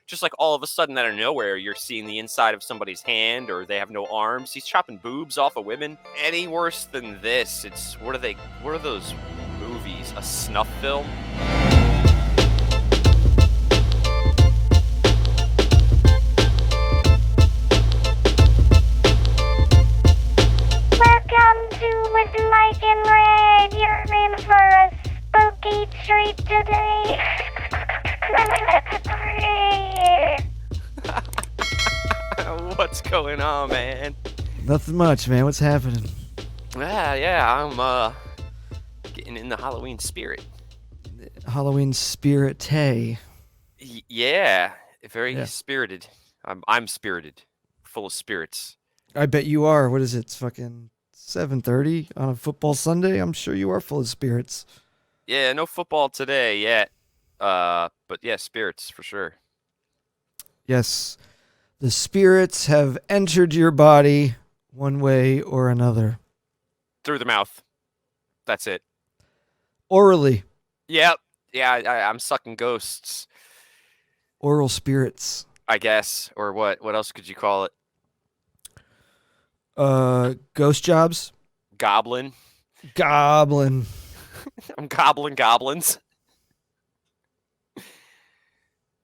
just like all of a sudden out of nowhere, you're seeing the inside of somebody's hand, or they have no arms. He's chopping boobs off of women. Any worse than this? It's what are those movies? A snuff film? Welcome to With Mike and Red. You're in for a spooky treat today. What's going on, man? Nothing much, man. What's happening? Yeah, I'm getting in the Halloween spirit. Halloween spirit tay. Yeah, very Yeah. spirited. I'm spirited, full of spirits. I bet you are. What is it? It's fucking 7:30 on a football Sunday. I'm sure you are full of spirits. Yeah, no football today yet. But yeah, spirits for sure. Yes, the spirits have entered your body one way or another. Through the mouth. That's it. Orally. Yep. Yeah, I'm sucking ghosts, Oral spirits. I guess. Or what? What else could you call it? Ghost jobs. Goblin. Goblin. I'm gobbling goblins.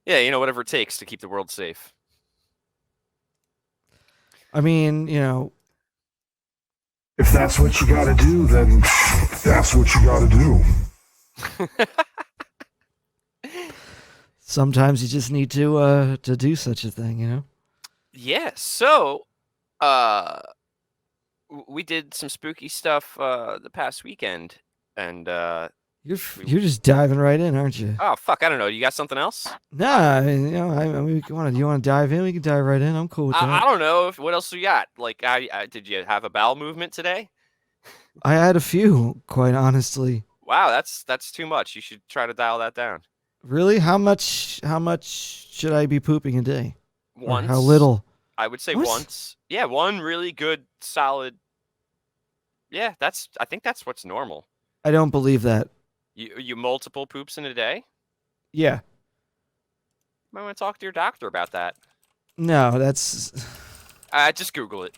Yeah, whatever it takes to keep the world safe. I mean, If that's what you gotta do, then that's what you gotta do. sometimes you just need to do such a thing, Yeah, so we did some spooky stuff the past weekend, and You're just diving right in, aren't you? oh fuck, I don't know. You got something else? Nah, I mean, you want to dive in? We can dive right in. I'm cool with that. I don't know what else you got. Like, did you have a bowel movement today? I had a few, quite honestly. Wow, that's too much. You should try to dial that down. Really? How much should I be pooping a day? Or Once. how little? I would say What? once. Yeah, one really good, solid. Yeah, I think that's what's normal. I don't believe that. You multiple poops in a day? Yeah. Might want to talk to your doctor about that. No, that's... Just Google it.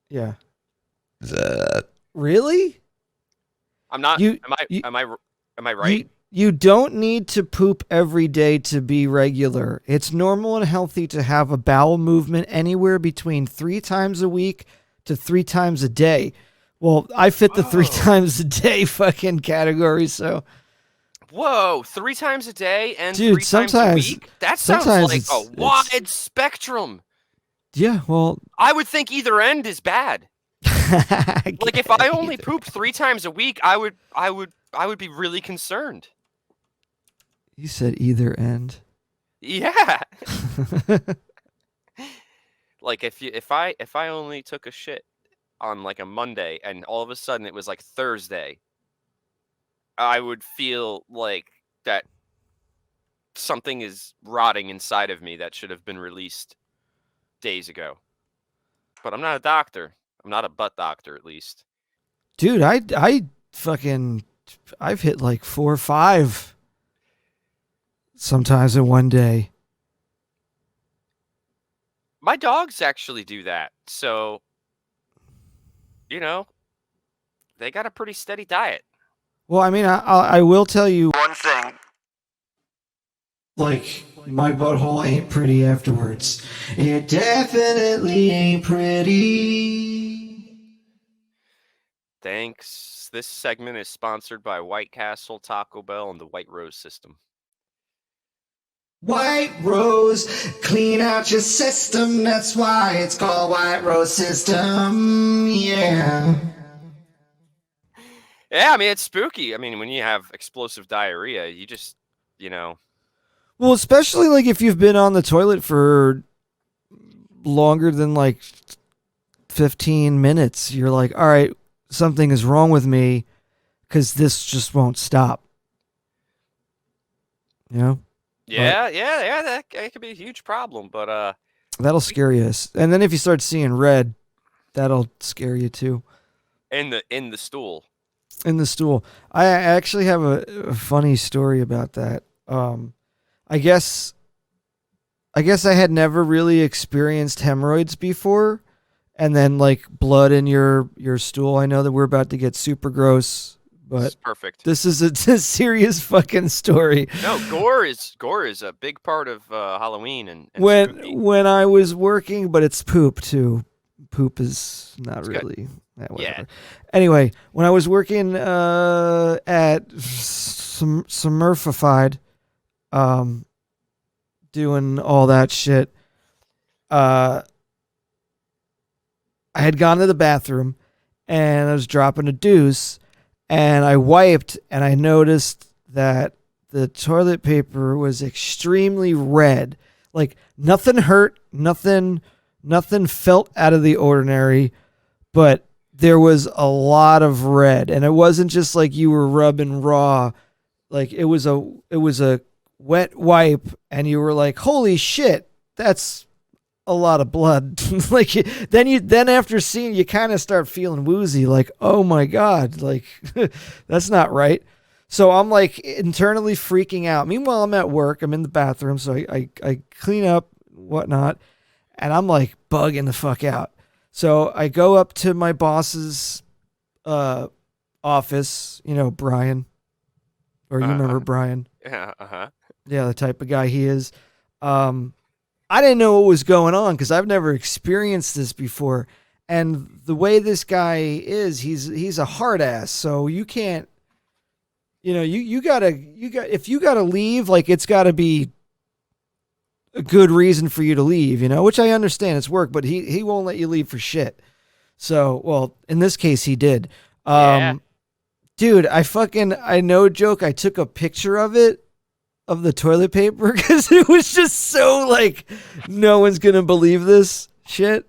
Yeah. Really? I'm not. You- Am I right? You don't need to poop every day to be regular. It's normal and healthy to have a bowel movement anywhere between 3 times a week to 3 times a day. Well, I fit the 3 times a day fucking category, so... Whoa, 3 times a day and Dude, 3 times a sometimes- week? That sounds sometimes like it's- a wide spectrum. Yeah, well... I would think either end is bad. Like, if I only pooped 3 times a week, I would be really concerned. You said either end. Yeah. Like, if I only took a shit on like a Monday and all of a sudden it was like Thursday, I would feel like that something is rotting inside of me that should have been released days ago. But I'm not a doctor. I'm not a butt doctor, at least. Dude, I've hit like 4 or 5 sometimes in one day. My dogs actually do that. So, they got a pretty steady diet. Well, I mean, I will tell you one thing. Like, my butthole ain't pretty afterwards. It definitely ain't pretty. Thanks. This segment is sponsored by White Castle, Taco Bell, and the White Rose system. White Rose, clean out your system. That's why it's called White Rose System. Yeah. Yeah, I mean, it's spooky. I mean, when you have explosive diarrhea, you just, Well, especially like if you've been on the toilet for longer than like 15 minutes, you're like, all right, something is wrong with me because this just won't stop. Yeah, that could be a huge problem. But that'll scare you. And then if you start seeing red, that'll scare you too. in the stool. In the stool. I actually have a funny story about that. Um, I guess I had never really experienced hemorrhoids before, and then like blood in your stool. I know that we're about to get super gross, This but is perfect. this is a serious fucking story. No, gore is a big part of Halloween and when spooky. when I was working, but it's poop too. Poop is not It's good. really whatever. Yeah. Anyway, when I was working at Smurfified, um, doing all that shit, uh, I had gone to the bathroom and I was dropping a deuce, and I wiped and I noticed that the toilet paper was extremely red. Like nothing hurt, nothing felt out of the ordinary, but there was a lot of red, and it wasn't just like you were rubbing raw. Like it was a wet wipe, and you were like, "Holy shit, that's a lot of blood." Like then after seeing, you kind of start feeling woozy, like, "Oh my god, like that's not right." So I'm like internally freaking out. Meanwhile, I'm at work. I'm in the bathroom, so I clean up, whatnot, and I'm like bugging the fuck out. So I go up to my boss's office, Brian, or you remember Brian. Yeah. Uh-huh. Yeah, the type of guy he is. I didn't know what was going on because I've never experienced this before. And the way this guy is, he's a hard ass. So you can't, you gotta if you gotta leave, like it's gotta be a good reason for you to leave, which I understand, it's work, but he won't let you leave for shit. So, well, in this case, he did. Yeah. Dude, I no joke, I took a picture of it, of the toilet paper, because it was just so like, no one's gonna believe this shit.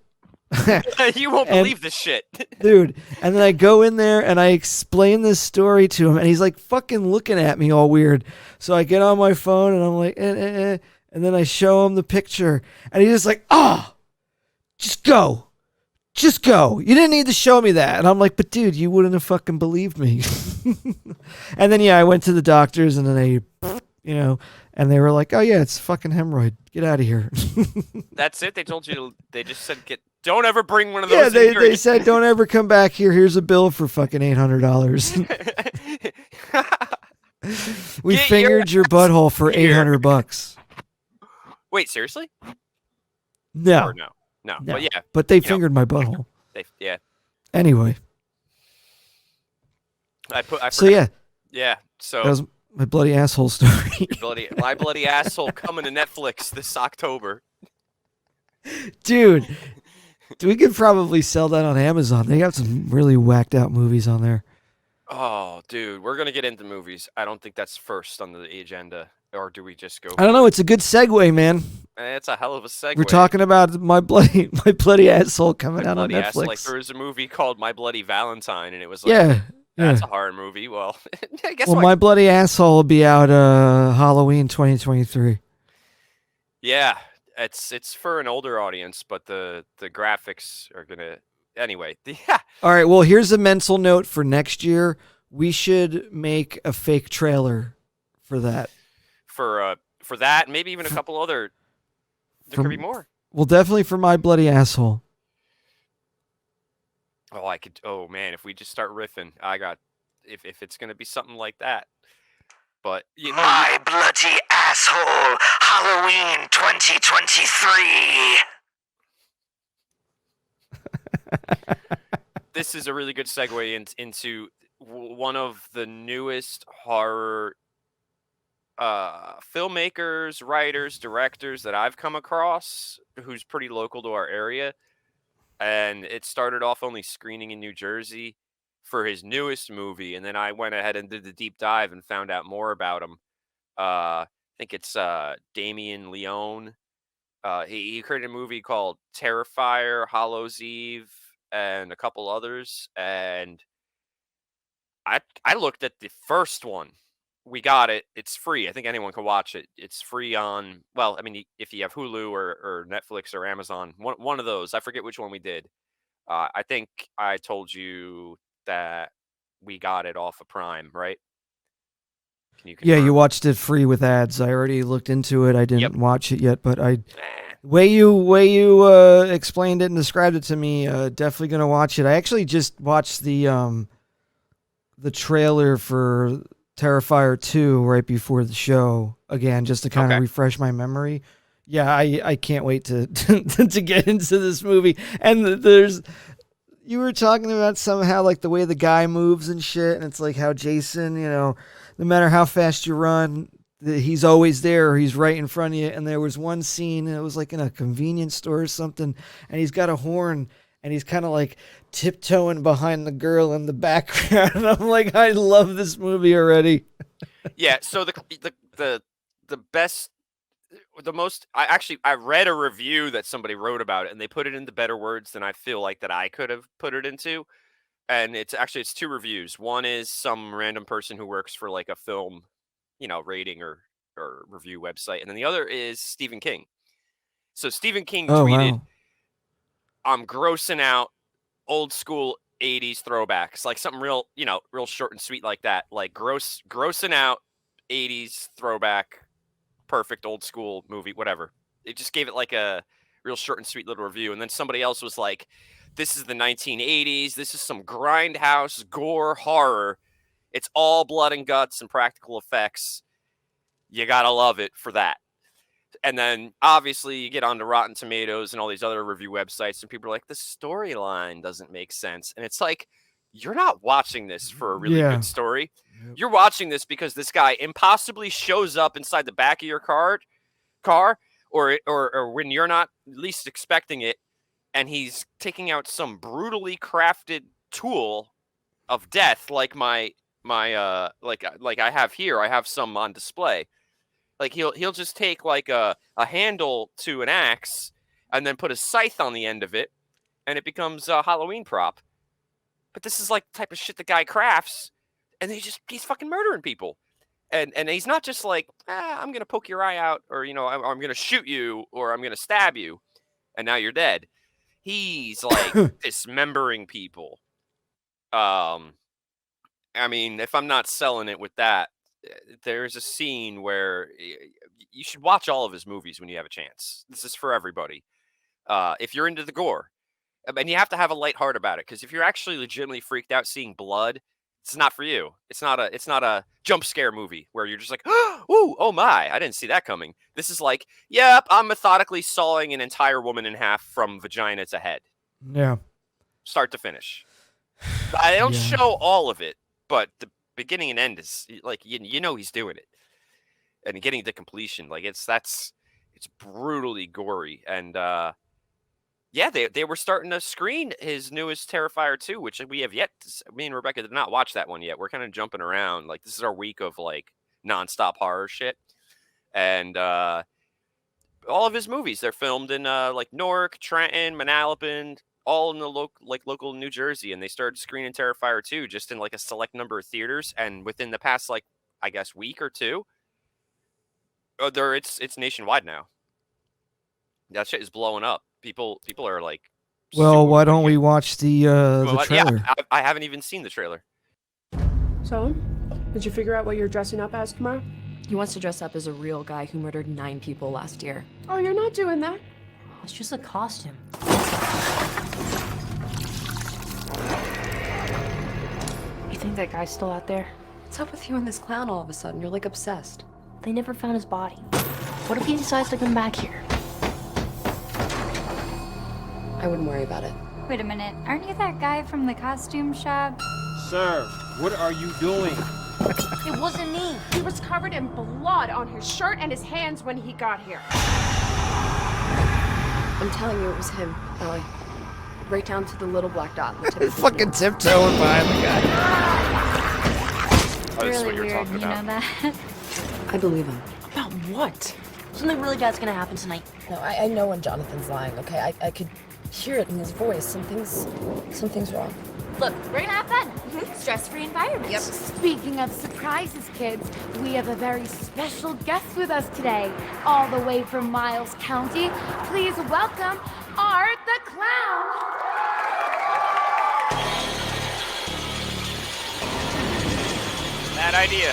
You won't believe this shit. Dude, and then I go in there and I explain this story to him, and he's like fucking looking at me all weird. So I get on my phone and I'm like, and then I show him the picture, and he's just like, "Oh, just go. Just go. You didn't need to show me that." And I'm like, "But dude, you wouldn't have fucking believed me." And then I went to the doctors, and then and they were like, "Oh yeah, it's fucking hemorrhoid. Get out of here." That's it. They told you. They just said, don't ever bring one of Yeah, those. in here they said, "Don't ever come back here. Here's a bill for fucking $800. We Get fingered your butthole for here. $800." Wait, seriously? No, Or no. no. But yeah, But they know. fingered my butthole. yeah. Anyway, I so forgot. yeah, Yeah. So that was my bloody asshole story. my bloody asshole coming to Netflix this October. Dude, we could probably sell that on Amazon. They got some really whacked out movies on there. Oh, dude, we're gonna get into movies. I don't think that's first on the agenda, or do we just go? I don't know. It's a good segue, man. It's a hell of a segue. We're talking about my bloody asshole coming out on bloody ass, Netflix. like there was a movie called My Bloody Valentine, and it was like, Yeah. that's a horror movie. Well, I guess. Well, My Bloody Asshole will be out Halloween 2023. Yeah, it's for an older audience, but the graphics are gonna anyway. Yeah. All right. Well, here's a mental note for next year. We should make a fake trailer for that. For that, maybe even a couple other. There could be more. Well, definitely for My Bloody Asshole. Oh, I could. Oh man, if we just start riffing, I got. If it's gonna be something like that, but My Bloody Asshole Halloween 2023. This is a really good segue into one of the newest horror filmmakers, writers, directors that I've come across, who's pretty local to our area. And it started off only screening in New Jersey for his newest movie, and then I went ahead and did the deep dive and found out more about him. I think it's Damien Leone. He created a movie called Terrifier, Hallows Eve, and a couple others. And I looked at the first one. We got it. It's free. I think anyone can watch it. It's free on, well, I mean, if you have Hulu or Netflix or Amazon, one of those. I forget which one we did. I think I told you that we got it off of Prime, right? Can you Yeah, confirm? you watched it free with ads. I already looked into it. I didn't Yep. watch it yet, but Eh. way you explained it and described it to me, definitely gonna watch it. I actually just watched the trailer for Terrifier 2 right before the show again, just to kind of Okay. refresh my memory. Yeah, I can't wait to to get into this movie. And you were talking about somehow like the way the guy moves and shit, and it's like how Jason, no matter how fast you run, he's always there, or he's right in front of you. And there was one scene, and it was like in a convenience store or something, and he's got a horn, and he's kind of like tiptoeing behind the girl in the background. And I'm like, I love this movie already. Yeah. So the best, the most. I read a review that somebody wrote about it, and they put it into better words than I feel like that I could have put it into. And it's 2 reviews. One is some random person who works for like a film, rating or review website, and then the other is Stephen King. So Stephen King Oh tweeted, wow. "I'm grossing out old school 80s throwbacks, like something real, real short and sweet like that, like grossing out 80s throwback, perfect old school movie, whatever." It just gave it like a real short and sweet little review, and then somebody else was like, "This is the 1980s. This is some grindhouse gore horror. It's all blood and guts and practical effects. You gotta love it for that." And then obviously you get onto Rotten Tomatoes and all these other review websites, and people are like, the storyline doesn't make sense. And it's like, you're not watching this for a really Yeah. good story. Yep. You're watching this because this guy impossibly shows up inside the back of your car, or when you're not least expecting it, and he's taking out some brutally crafted tool of death, like my like I have here. I have some on display. Like he'll just take like a handle to an axe and then put a scythe on the end of it, and it becomes a Halloween prop. But this is like the type of shit the guy crafts, and he's fucking murdering people. And he's not just like, I'm gonna poke your eye out, or I'm gonna shoot you, or I'm gonna stab you, and now you're dead. He's like dismembering people. I mean, if I'm not selling it with that, there's a scene where you should watch all of his movies when you have a chance. This is for everybody. If you're into the gore, and you have to have a light heart about it, because if you're actually legitimately freaked out seeing blood, it's not for you. It's not a jump scare movie where you're just like, ooh, oh my, I didn't see that coming. This is like, yep, I'm methodically sawing an entire woman in half from vagina to head, Yeah. start to finish. I don't Yeah. show all of it, but the beginning and end is like he's doing it, and getting to completion, like it's brutally gory. And yeah, they were starting to screen his newest Terrifier 2, which we have yet me and Rebecca did not watch that one yet. We're kind of jumping around, like this is our week of like nonstop horror shit. And all of his movies, they're filmed in like Newark, Trenton, Manalapan, all in the local New Jersey, and they started screening Terrifier 2 just in like a select number of theaters. And within the past, like, I guess, week or two, it's nationwide now. That shit is blowing up. People are like, Well, why don't we fucking- watch the Well, trailer? Yeah, I haven't even seen the trailer. So, did you figure out what you're dressing up as tomorrow? He wants to dress up as a real guy who murdered 9 people last year. Oh, you're not doing that. It's just a costume. You think that guy's still out there? What's up with you and this clown all of a sudden? You're like obsessed. They never found his body. What if he decides to come back here? I wouldn't worry about it. Wait a minute, aren't you that guy from the costume shop? Sir, what are you doing? It wasn't me. He was covered in blood on his shirt and his hands when he got here. I'm telling you, it was him, Ellie. Right down to the little black dot. on the tip of his Fucking nose. tiptoeing behind the guy. Oh, this is Really what you're weird, talking you about. know that? I believe him. About what? Something really bad's gonna happen tonight. No, I know when Jonathan's lying, okay? I could hear it in his voice. Something's wrong. Look, we're gonna have fun. Stress-free environment. Yep. Speaking of surprises, kids, we have a very special guest with us today, all the way from Miles County. Please welcome Art the Clown. Bad idea.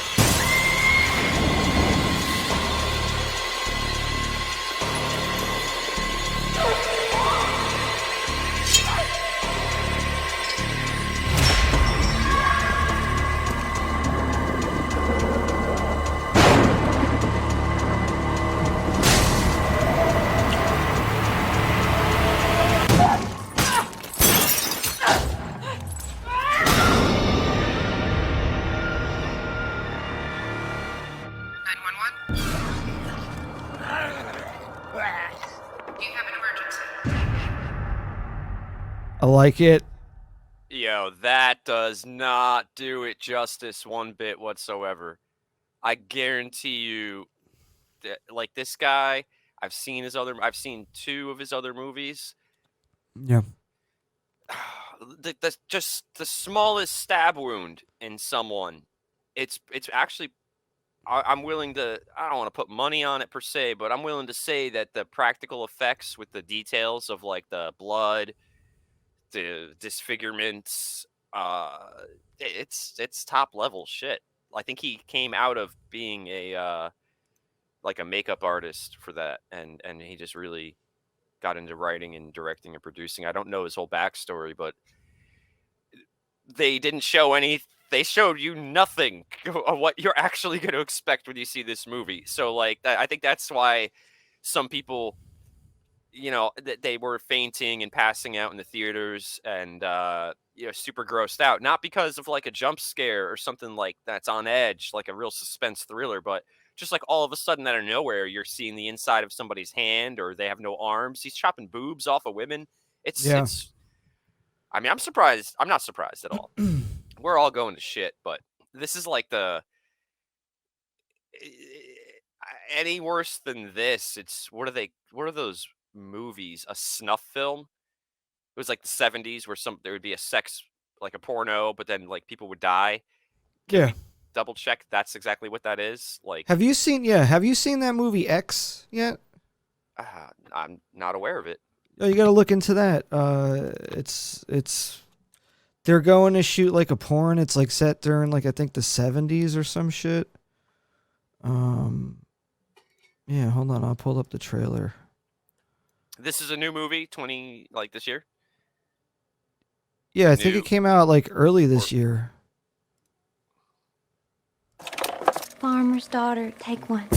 I like it. Yo, that does not do it justice one bit whatsoever. I guarantee you that, like, this guy, I've seen 2 of his other movies. Yeah. Just the smallest stab wound in someone, it's actually, I'm willing to, I don't want to put money on it per se, but I'm willing to say that the practical effects with the details of like the blood, the disfigurements, it's top level shit. I think he came out of being a like a makeup artist for that, and he just really got into writing and directing and producing. I don't know his whole backstory, but they didn't show any. They showed you nothing of what you're actually going to expect when you see this movie. So, like, I think that's why some people, you know, they were fainting and passing out in the theaters and, you know, super grossed out. Not because of like a jump scare or something like that's on edge, like a real suspense thriller, but just like all of a sudden out of nowhere, you're seeing the inside of somebody's hand or they have no arms. He's chopping boobs off of women. Yeah. I mean, I'm surprised. I'm not surprised at all. We're all going to shit, but this is like any worse than this. It's what are those movies? A snuff film? It was like the 70s where there would be a sex, like a porno, but then like people would die. Can we double check that's exactly what that is? Like, Have you seen that movie X yet? I'm not aware of it. Oh, you got to look into that. It's they're going to shoot like a porn. It's like set during like I think the 70s or some shit. Yeah, hold on, I'll pull up the trailer. This is a new movie, this year? Yeah, I think it came out like early this year. Farmer's daughter, take one.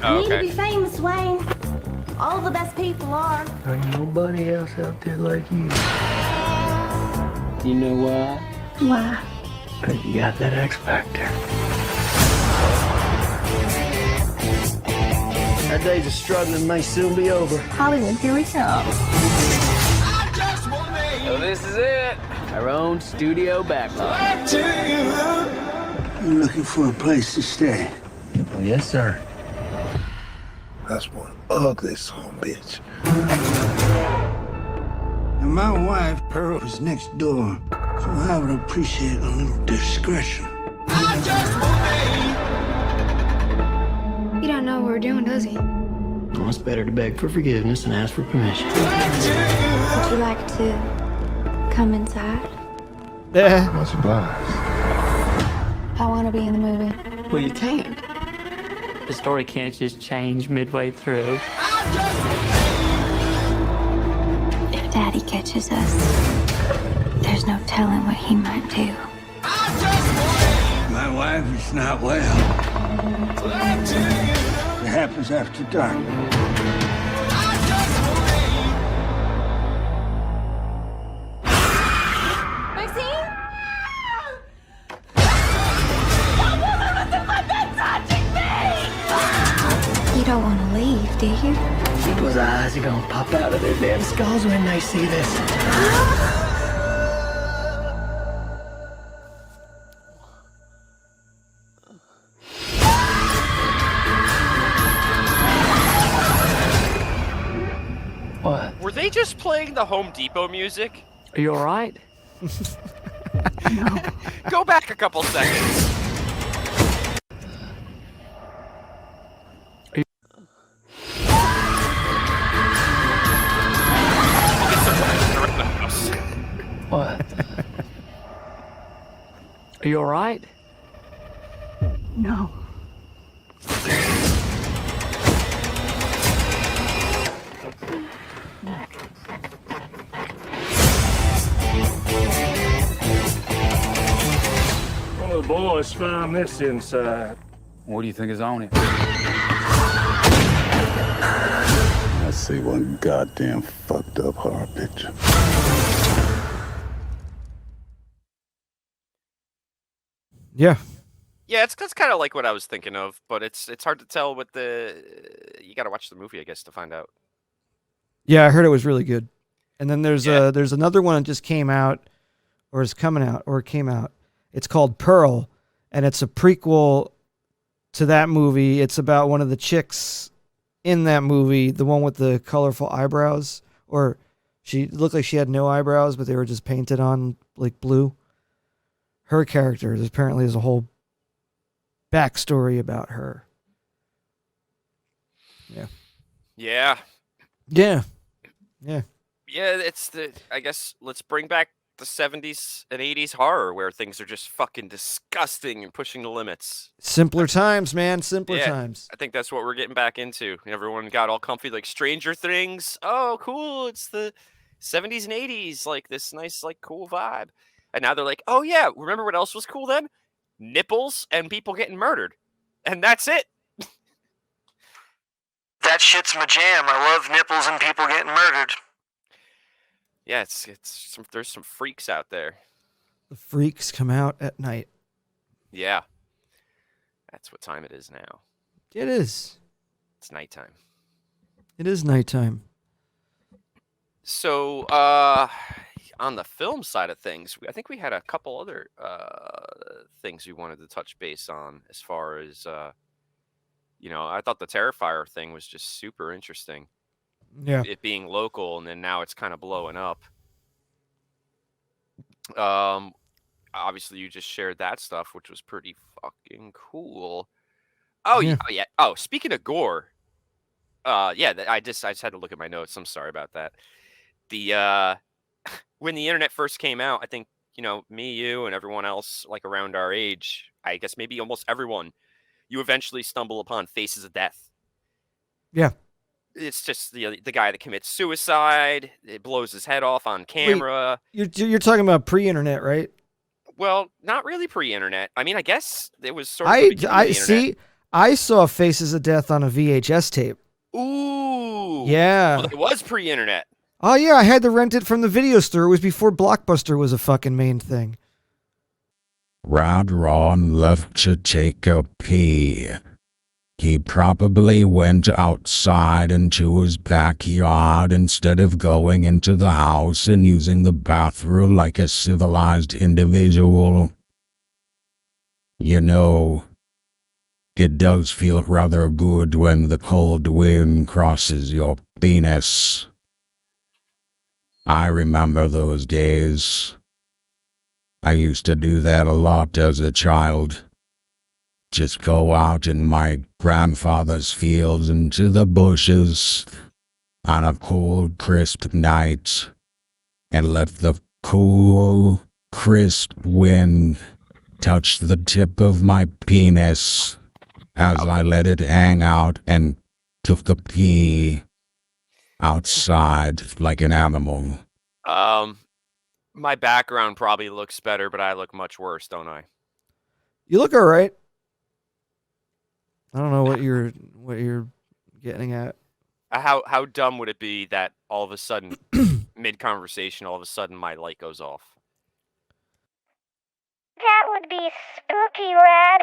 Oh, You need to be famous, Wayne. All the best people are. Ain't nobody else out there like you. You know why? Why? 'Cause you got that X Factor. Our days of struggling may soon be over. Hollywood, here we come. So this is it. Our own studio backlot. You looking for a place to stay? Oh, yes, sir. That's one ugly son of a bitch. And my wife, Pearl, is next door, so I would appreciate a little discretion. He don't know what we're doing, does he? Well, it's better to beg for forgiveness and ask for permission. Would you like to come inside? Yeah. Much obliged. I want to be in the movie. Well, you can't. The story can't just change midway through. If Daddy catches us, there's no telling what he might do. My wife is not well. It happens after dark. Maxine? You don't want to leave, do you? People's eyes are gonna pop out of their damn skulls when they see this. What? Were they just playing the Home Depot music? Are you all right? Go back a couple seconds. What? Are you all right? No. One of the boys found this inside. What do you think is on it? I see one goddamn fucked up horror picture. Yeah. Yeah, that's kind of like what I was thinking of, but it's hard to tell what the. You got to watch the movie, I guess, to find out. Yeah, I heard it was really good. And then Yeah. there's another one that just came out, or is coming out, or came out. It's called Pearl, and it's a prequel to that movie. It's about one of the chicks in that movie, the one with the colorful eyebrows, or she looked like she had no eyebrows, but they were just painted on like blue. Her character apparently there's a whole backstory about her. Yeah. Yeah. Yeah. Yeah. Yeah, I guess let's bring back the 70s and 80s horror where things are just fucking disgusting and pushing the limits. Simpler times, man. Simpler Yeah, times. I think that's what we're getting back into. Everyone got all comfy like Stranger Things. Oh, cool. It's the 70s and 80s, like this nice, like cool vibe. And now they're like, oh yeah, remember what else was cool then? Nipples and people getting murdered. And that's it. That shit's my jam. I love nipples and people getting murdered. Yeah, there's some freaks out there. The freaks come out at night. Yeah. That's what time it is now. It is. It's nighttime. It is nighttime. So, on the film side of things, I think we had a couple other things we wanted to touch base on as far as, I thought the Terrifier thing was just super interesting. Yeah. It being local, and then now it's kind of blowing up. Obviously, you just shared that stuff, which was pretty fucking cool. Oh, Yeah. yeah. Oh, speaking of gore, I just had to look at my notes. I'm sorry about that. The when the internet first came out, I think me, you, and everyone else like around our age, I guess maybe almost everyone, you eventually stumble upon Faces of Death. Yeah. It's just the guy that commits suicide. It blows his head off on camera. Wait, you're talking about pre-internet, right? Well, not really pre-internet. I mean, I guess it was sort of the beginning of the internet. See. I saw Faces of Death on a VHS tape. Ooh. Yeah. Well, it was pre-internet. Oh yeah, I had to rent it from the video store. It was before Blockbuster was a fucking main thing. Rod Ron left to take a pee. He probably went outside into his backyard instead of going into the house and using the bathroom like a civilized individual. You know, it does feel rather good when the cold wind crosses your penis. I remember those days. I used to do that a lot as a child. Just go out in my grandfather's fields into the bushes on a cold, crisp night and let the cool, crisp wind touch the tip of my penis as I let it hang out and took a pee outside like an animal. My background probably looks better, but I look much worse, don't I? You look all right. I don't know what you're getting at. How dumb would it be that all of a sudden, mid conversation, all of a sudden my light goes off? That would be spooky, Red.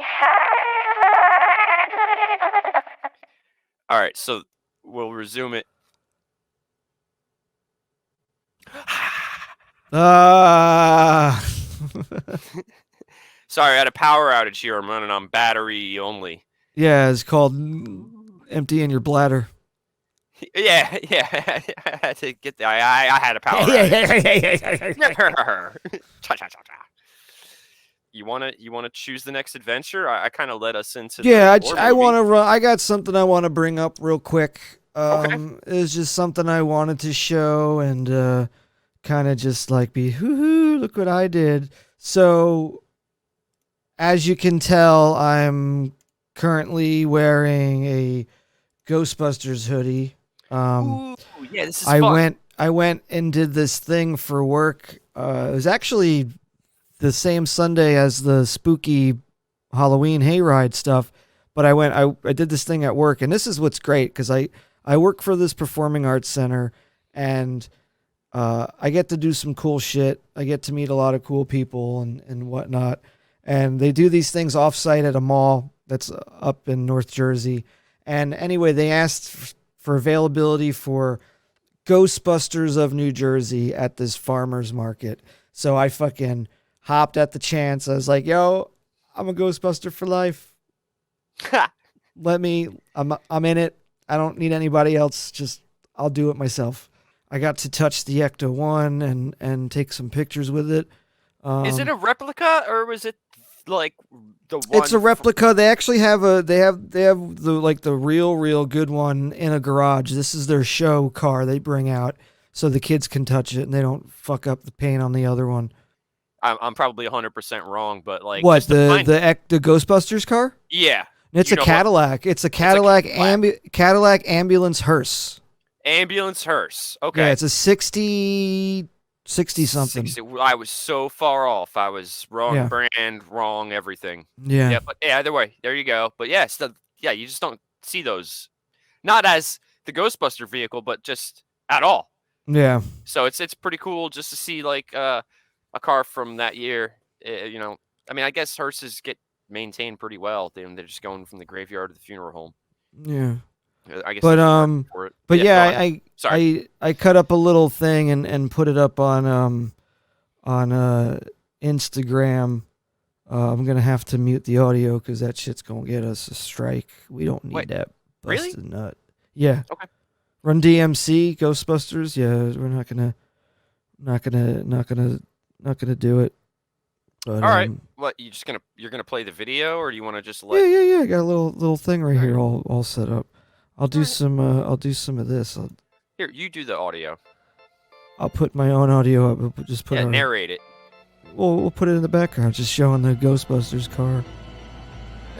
All right, so we'll resume it. Sorry, I had a power outage here. I'm running on battery only. Yeah, it's called emptying your bladder. Yeah. I had to get there. I had a power outage. You wanna choose the next adventure? I kind of led us into. Yeah, I want to run. I got something I want to bring up real quick. Okay. It's just something I wanted to show and kind of just like be hoo-hoo, look what I did. So, as you can tell, I'm currently wearing a Ghostbusters hoodie. Ooh, yeah, this is fun. I went and did this thing for work. It was actually the same Sunday as the spooky Halloween hayride stuff, but I did this thing at work, and this is what's great because I work for this performing arts center, and I get to do some cool shit. I get to meet a lot of cool people and whatnot. And they do these things offsite at a mall that's up in North Jersey. And anyway, they asked for availability for Ghostbusters of New Jersey at this farmer's market. So I fucking hopped at the chance. I was like, yo, I'm a Ghostbuster for life. I'm in it. I don't need anybody else. Just, I'll do it myself. I got to touch the Ecto-1 and take some pictures with it. Is it a replica or was it like the one? It's a replica. They actually have the real good one in a garage. This is their show car they bring out so the kids can touch it and they don't fuck up the paint on the other one. I'm probably 100% wrong, but like what, the Ghostbusters car? Yeah. It's a Cadillac. It's a Cadillac ambulance hearse. Ambulance hearse. Okay. Yeah, it's a 60 something. 60. I was so far off. I was wrong Yeah. brand, wrong everything. Yeah. Yeah, but either way, there you go. But yeah, you just don't see those, not as the Ghostbuster vehicle, but just at all. Yeah. So it's pretty cool just to see like a car from that year. I mean, I guess hearses get maintained pretty well. They're just going from the graveyard to the funeral home. Yeah. I guess. But I cut up a little thing and put it up on Instagram. I'm gonna have to mute the audio because that shit's gonna get us a strike. We don't need that busted nut. Yeah. Okay. Run DMC Ghostbusters. Yeah, we're not gonna do it. But, all right. What you're gonna play the video, or do you want to just let? Yeah. I got a little thing right here all set up. I'll do some of this. Here, you do the audio. I'll put my own audio up. We'll just put narrate it. We'll put it in the background, just showing the Ghostbusters car.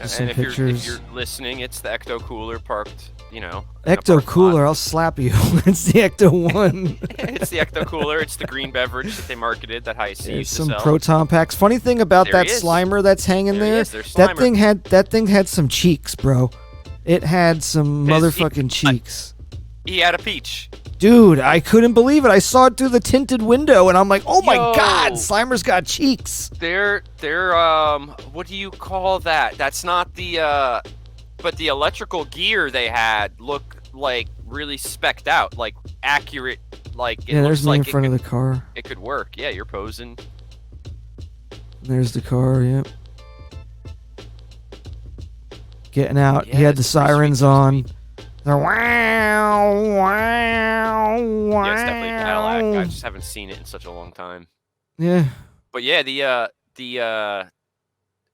Just some if pictures. You're listening, it's the Ecto Cooler parked. Ecto Cooler. I'll slap you. It's the Ecto-1. It's the Ecto Cooler. It's the green beverage that they marketed that Hi-C used to some sell. proton packs. Funny thing about There that he is. Slimer that's hanging there, that thing had some cheeks, bro. It had some motherfucking cheeks. He had a peach. Dude, I couldn't believe it. I saw it through the tinted window, and I'm like, oh my god, Slimer's got cheeks. They're what do you call that? That's not the but the electrical gear they had look like really specced out, like accurate, like it there's looks me like in front of the car. It could work. Yeah, you're posing. There's the car, yep. Getting out. Yeah, he had the it's pretty sirens sweet, on. The wow, wow, wow. Yeah, it's definitely a Cadillac. I just haven't seen it in such a long time. Yeah. But yeah, the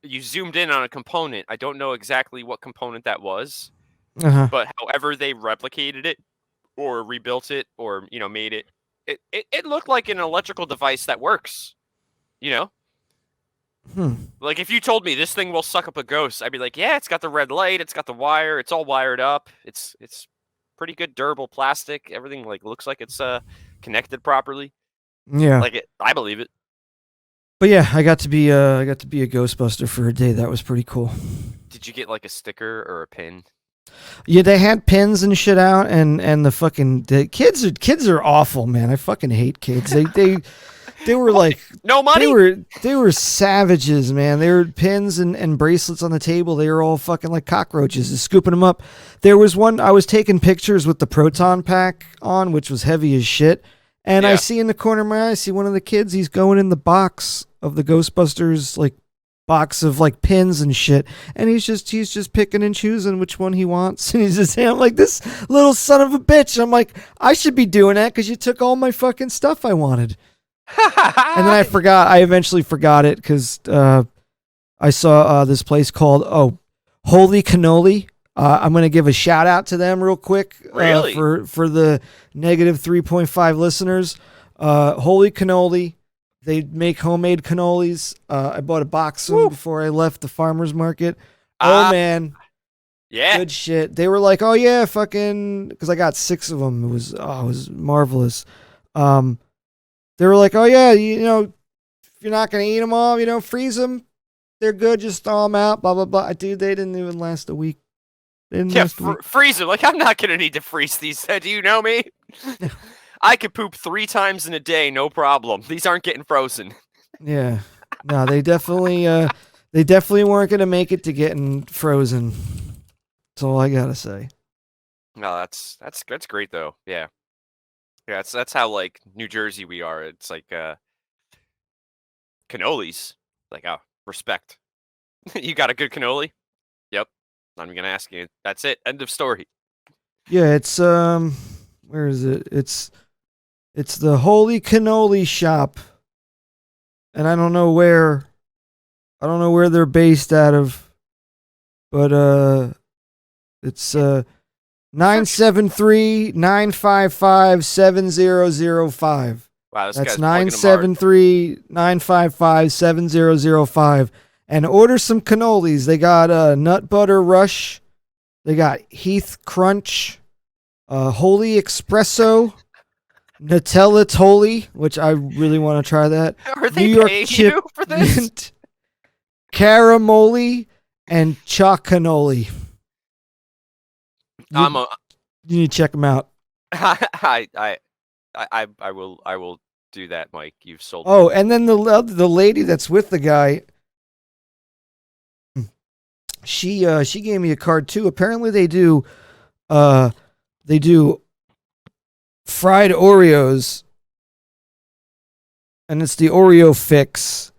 you zoomed in on a component. I don't know exactly what component that was, but however they replicated it or rebuilt it or made it, it looked like an electrical device that works. Like if you told me this thing will suck up a ghost, I'd be like, yeah, it's got the red light, it's got the wire, it's all wired up, it's pretty good durable plastic. Everything looks like it's connected properly. Yeah, I believe it. But yeah, I got to be a Ghostbuster for a day. That was pretty cool. Did you get like a sticker or a pin? Yeah, they had pins and shit out, and the kids are awful, man. I fucking hate kids. They were like no money. They were savages, man. They were pins and bracelets on the table. They were all fucking like cockroaches, just scooping them up. There was one I was taking pictures with the proton pack on, which was heavy as shit. And I see in the corner of my eye, I see one of the kids. He's going in the box of the Ghostbusters, like box of like pins and shit, and he's just picking and choosing which one he wants. And he's just, I'm like, this little son of a bitch. I'm like, I should be doing that because you took all my fucking stuff I wanted. And then I eventually forgot it because I saw this place called Holy Cannoli. I'm going to give a shout out to them real quick Really? For the negative 3.5 listeners. Holy Cannoli. They make homemade cannolis. I bought a box of them before I left the farmer's market. Oh, man. Yeah. Good shit. They were like, oh, yeah, fucking... Because I got 6 of them. It was marvelous. They were like, oh, yeah, if you're not going to eat them all, freeze them. They're good. Just thaw them out, blah, blah, blah. Dude, they didn't even last a week. Freeze them. Like, I'm not going to need to freeze these. Do you know me? I could poop 3 times in a day, no problem. These aren't getting frozen. Yeah. No, they definitely They definitely weren't going to make it to getting frozen. That's all I gotta say. No, that's great though. Yeah. Yeah, that's how like New Jersey we are. It's like cannolis. Like, oh, respect. You got a good cannoli? Yep. I'm gonna ask you. That's it. End of story. Yeah, it's where is it? It's the Holy Cannoli Shop, and I don't know where they're based out of, but it's 973-955-7005. Wow, this That's guy's plugging them hard. 973-955-7005. And order some cannolis. They got Nut Butter Rush. They got Heath Crunch, Holy Espresso, Nutella Tolly, which I really want to try that. Are they paying you for this? Mint, Caramoli, and Chocanoli. You need to check them out. I will do that, Mike. You've sold. Oh, and then the lady that's with the guy, she gave me a card too. Apparently they do fried Oreos, and it's the Oreo fix.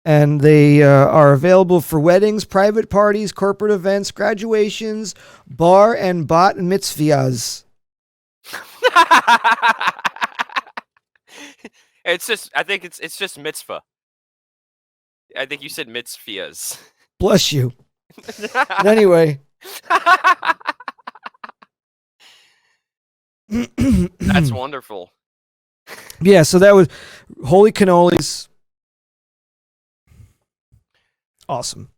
And they are available for weddings, private parties, corporate events, graduations, bar and bat mitzvahs. I think it's just mitzvah. I think you said mitzvahs. Bless you. But anyway. That's wonderful. Yeah, so that was Holy Cannolis. Awesome.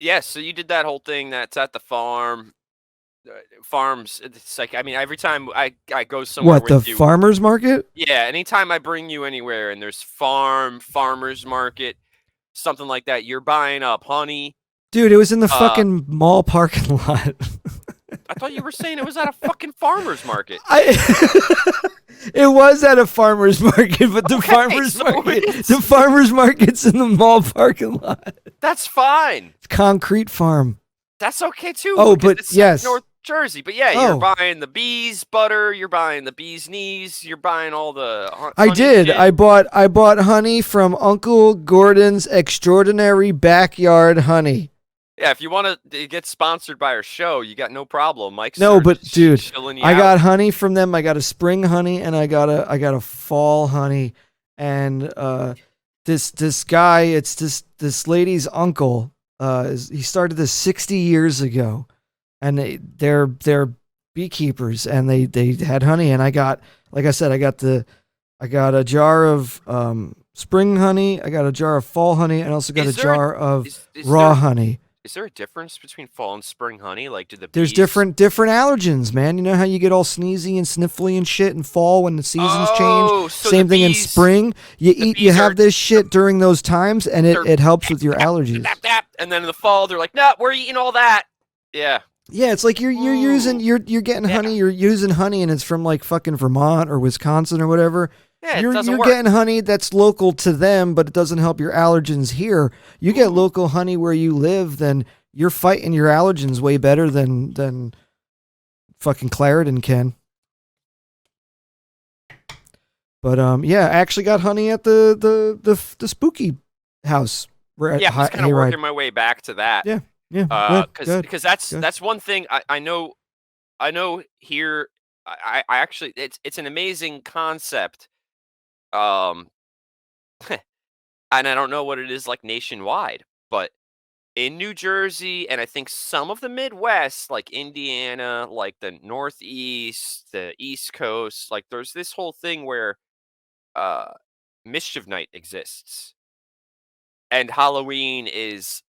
Yeah, so you did that whole thing that's at the farm. Farms, it's like, I mean, every time I go somewhere What, the with you, farmer's market? Yeah, anytime I bring you anywhere and there's farmer's market, something like that, you're buying up honey. Dude, it was in the fucking mall parking lot. I thought you were saying it was at a fucking farmer's market. It was at a farmer's market, but the farmer's market's in the mall parking lot. That's fine. It's Concrete Farm. That's okay too. Oh, but it's yes. North Jersey. But yeah, you're buying the bees butter, you're buying the bees knees, you're buying all the I did. Shit. I bought honey from Uncle Gordon's Extraordinary Backyard Honey. Yeah, if you want to get sponsored by our show, you got no problem, Mike. No, but dude, I out. got honey from them. I got a spring honey and I got a fall honey. And this guy, it's this lady's uncle. He started this 60 years ago, and they're beekeepers, and they had honey, and I got, like I said, I got a jar of spring honey, I got a jar of fall honey, and I also got a jar of raw honey. Is there a difference between fall and spring honey? Like, do the There's bees... different allergens, man. You know how you get all sneezy and sniffly and shit in fall when the seasons change? So Same thing in spring. You have this shit during those times, and it helps with your allergies. And then in the fall, they're like, "No, we're eating all that." Yeah. Yeah, it's like you're getting honey. You're using honey, and it's from like fucking Vermont or Wisconsin or whatever. Yeah, you're work. getting honey that's local to them, but it doesn't help your allergens here. You get local honey where you live, then you're fighting your allergens way better than fucking Claritin can. But yeah, I actually got honey at the spooky house. Yeah, I was kind of working my way back to that. Yeah. Because that's one thing I know here. I actually it's an amazing concept. And I don't know what it is like nationwide, but in New Jersey and I think some of the Midwest, like Indiana, like the Northeast, the East Coast, like there's this whole thing where Mischief Night exists. And Halloween is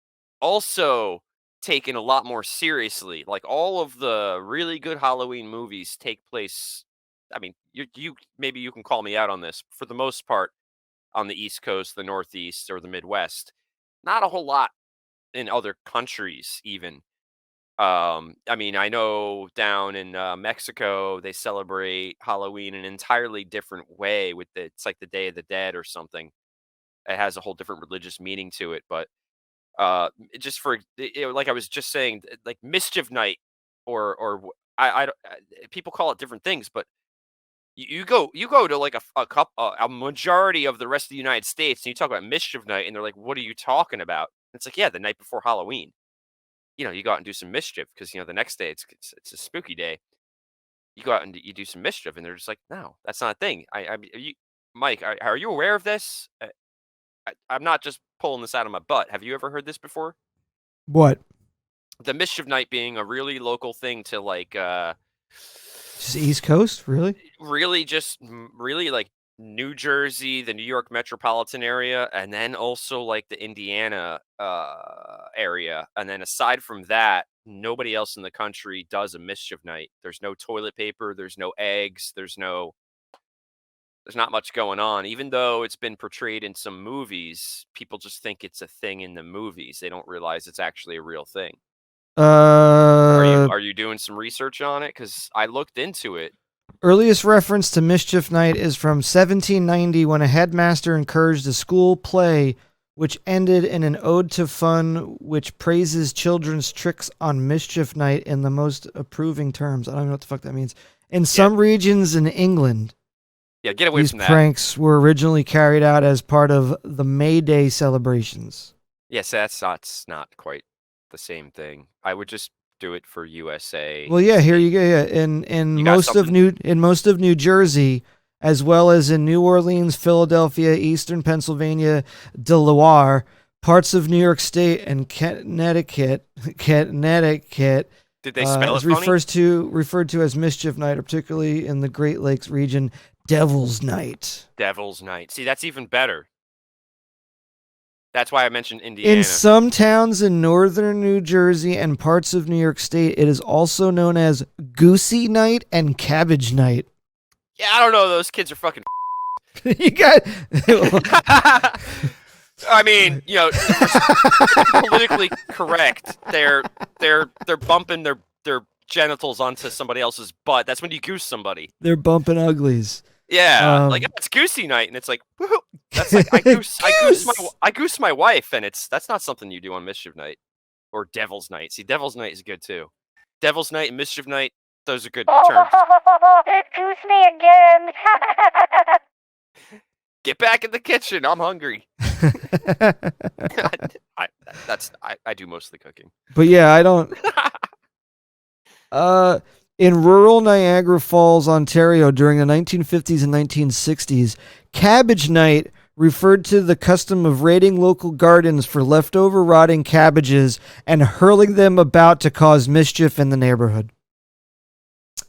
also taken a lot more seriously. Like all of the really good Halloween movies take place. I mean, you maybe you can call me out on this. For the most part, on the East Coast, the Northeast, or the Midwest, not a whole lot in other countries. Even, I mean, I know down in Mexico they celebrate Halloween in an entirely different way. It's like the Day of the Dead or something. It has a whole different religious meaning to it, but Just for like I was just saying, like mischief night, or I don't. People call it different things, but you go to like a majority of the rest of the United States, and you talk about mischief night, and they're like, "What are you talking about?" It's like, yeah, the night before Halloween. You go out and do some mischief because the next day it's a spooky day. You go out and you do some mischief, and they're just like, "No, that's not a thing." Mike, are you aware of this? I'm not just pulling this out of my butt. Have you ever heard this before? What? The mischief night being a really local thing to like, Just East Coast, really? really just really like New Jersey, the New York metropolitan area, and then also like the Indiana area. And then aside from that, nobody else in the country does a mischief night. There's no toilet paper, there's no eggs, there's not much going on. Even though it's been portrayed in some movies, people just think it's a thing in the movies. They don't realize it's actually a real thing. Are you doing some research on it? Because I looked into it. Earliest reference to Mischief Night is from 1790 when a headmaster encouraged a school play which ended in an ode to fun which praises children's tricks on Mischief Night in the most approving terms. I don't know what the fuck that means. In some regions in England, get away these from that. pranks were originally carried out as part of the May Day celebrations. Yes, that's not quite the same thing. I would just do it for USA. Well, yeah, here you go. Yeah, in most of New Jersey, as well as in New Orleans, Philadelphia, Eastern Pennsylvania, Delaware, parts of New York State, and Connecticut. Did they spell it funny? Referred to as Mischief Night, or particularly in the Great Lakes region, Devil's Night. Devil's Night. See, that's even better. That's why I mentioned Indiana. In some towns in northern New Jersey and parts of New York State, it is also known as Goosey Night and Cabbage Night. Yeah, I don't know. Those kids are fucking. You got. I mean, politically correct. They're bumping their genitals onto somebody else's butt. That's when you goose somebody. They're bumping uglies. Yeah, like it's Goosey Night, and it's like, woohoo! That's like I goose my wife, and that's not something you do on Mischief Night or Devil's Night. See, Devil's Night is good too. Devil's Night and Mischief Night, those are good terms. Goose me again. Get back in the kitchen. I'm hungry. I do most of the cooking. But yeah, I don't. In rural Niagara Falls, Ontario, during the 1950s and 1960s, Cabbage Night referred to the custom of raiding local gardens for leftover rotting cabbages and hurling them about to cause mischief in the neighborhood.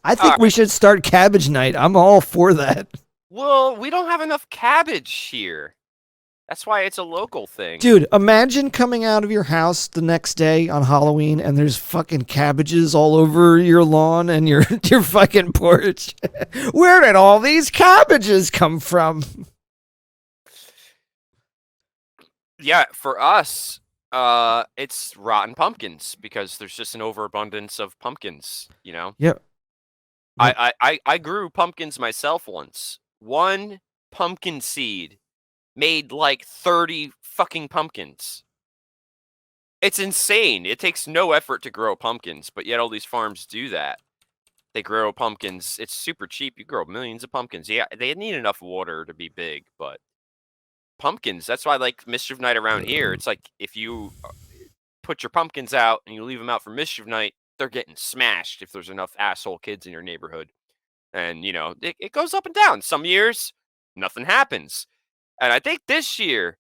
I think we should start Cabbage Night. I'm all for that. Well, we don't have enough cabbage here. That's why it's a local thing. Dude, imagine coming out of your house the next day on Halloween and there's fucking cabbages all over your lawn and your fucking porch. Where did all these cabbages come from? Yeah, for us, it's rotten pumpkins because there's just an overabundance of pumpkins, Yep. I grew pumpkins myself once. One pumpkin seed made like 30 fucking pumpkins. It's insane. It takes no effort to grow pumpkins, but yet all these farms do that. They grow pumpkins. It's super cheap. You grow millions of pumpkins. Yeah, they need enough water to be big, but pumpkins, that's why I like Mischief Night around here. It's like if you put your pumpkins out and you leave them out for Mischief Night, they're getting smashed if there's enough asshole kids in your neighborhood. And, it goes up and down. Some years, nothing happens. And I think this year,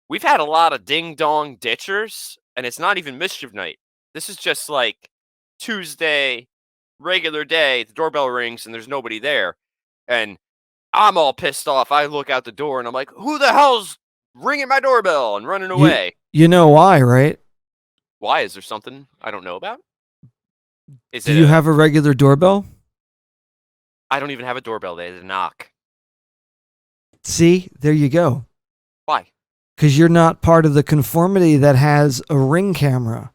we've had a lot of ding-dong ditchers, and it's not even Mischief Night. This is just like Tuesday, regular day, the doorbell rings, and there's nobody there. And I'm all pissed off. I look out the door, and I'm like, who the hell's ringing my doorbell and running away? You know why, right? Why? Is there something I don't know about? Do you have a regular doorbell? I don't even have a doorbell. They had a knock. See, there you go. Why? Because you're not part of the conformity that has a Ring camera.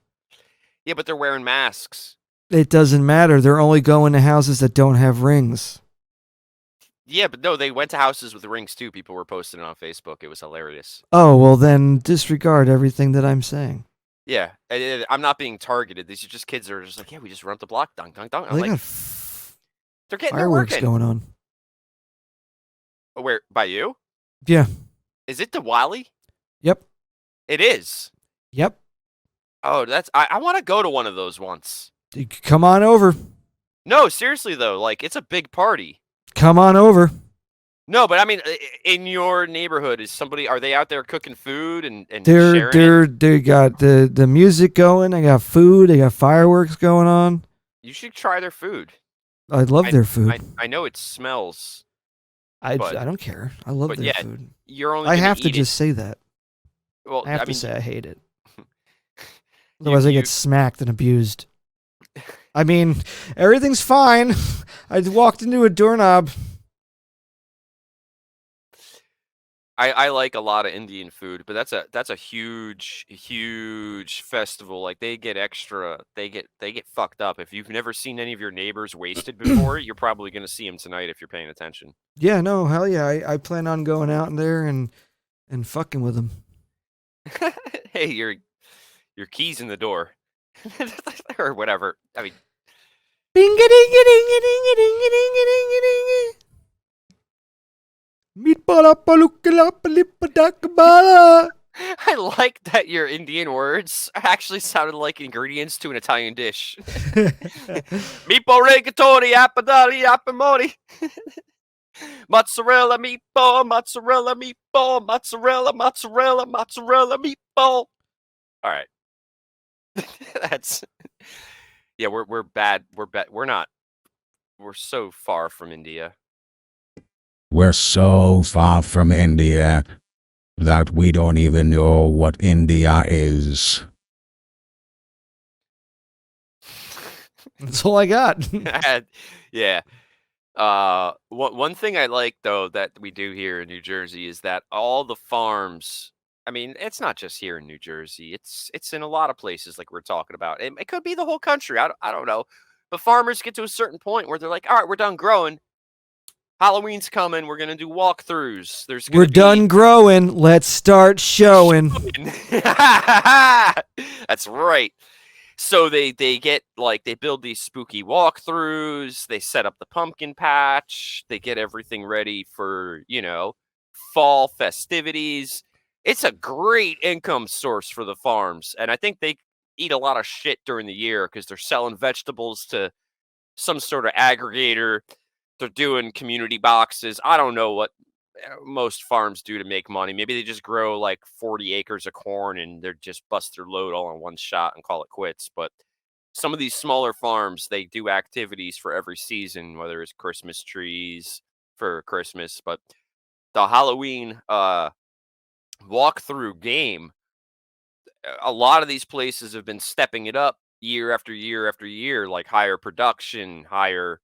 Yeah, but they're wearing masks. It doesn't matter. They're only going to houses that don't have rings. Yeah, but no, they went to houses with rings too. People were posting it on Facebook. It was hilarious. Oh, well then disregard everything that I'm saying. Yeah, I'm not being targeted. These are just kids that are just like, yeah, we just run up the block, dunk, dunk, dunk. I'm They like, got they're getting it fireworks working. going on. Where by you? Yeah. Is it Diwali? Yep. It is. Yep. Oh, I want to go to one of those once. Come on over. No, seriously though, like it's a big party. Come on over. No, but I mean, in your neighborhood, are they out there cooking food and They got the music going. They got food. They got fireworks going on. You should try their food. I love their food. I know it smells. I don't care. I love their food. You're only. I have to just say that. Well, I have to say I hate it. Otherwise, I get smacked and abused. I mean, everything's fine. I walked into a doorknob. I like a lot of Indian food, but that's a huge festival. Like they get fucked up. If you've never seen any of your neighbors wasted before, you're probably gonna see them tonight if you're paying attention. Yeah, no, hell yeah. I plan on going out in there and fucking with them. Hey, your keys in the door, or whatever. I mean, I like that your Indian words actually sounded like ingredients to an Italian dish. Meatball rigatoni, appadali, appamoni. Mozzarella meatball, mozzarella meatball, mozzarella, mozzarella, mozzarella meatball. All right. That's yeah, we're bad. We're so far from India. We're so far from India that we don't even know what India is. That's all I got. Yeah. One thing I like though that we do here in New Jersey is that all the farms. I mean, it's not just here in New Jersey. It's in a lot of places like we're talking about. It could be the whole country. I don't know. But farmers get to a certain point where they're like, all right, we're done growing. Halloween's coming. We're gonna do walkthroughs. We're done growing. Let's start showing. That's right. So they build these spooky walkthroughs. They set up the pumpkin patch. They get everything ready for fall festivities. It's a great income source for the farms, and I think they eat a lot of shit during the year because they're selling vegetables to some sort of aggregator. They're doing community boxes. I don't know what most farms do to make money. Maybe they just grow like 40 acres of corn and they're just bust their load all in one shot and call it quits. But some of these smaller farms, they do activities for every season, whether it's Christmas trees for Christmas. But the Halloween walkthrough game, a lot of these places have been stepping it up year after year after year, like higher production, higher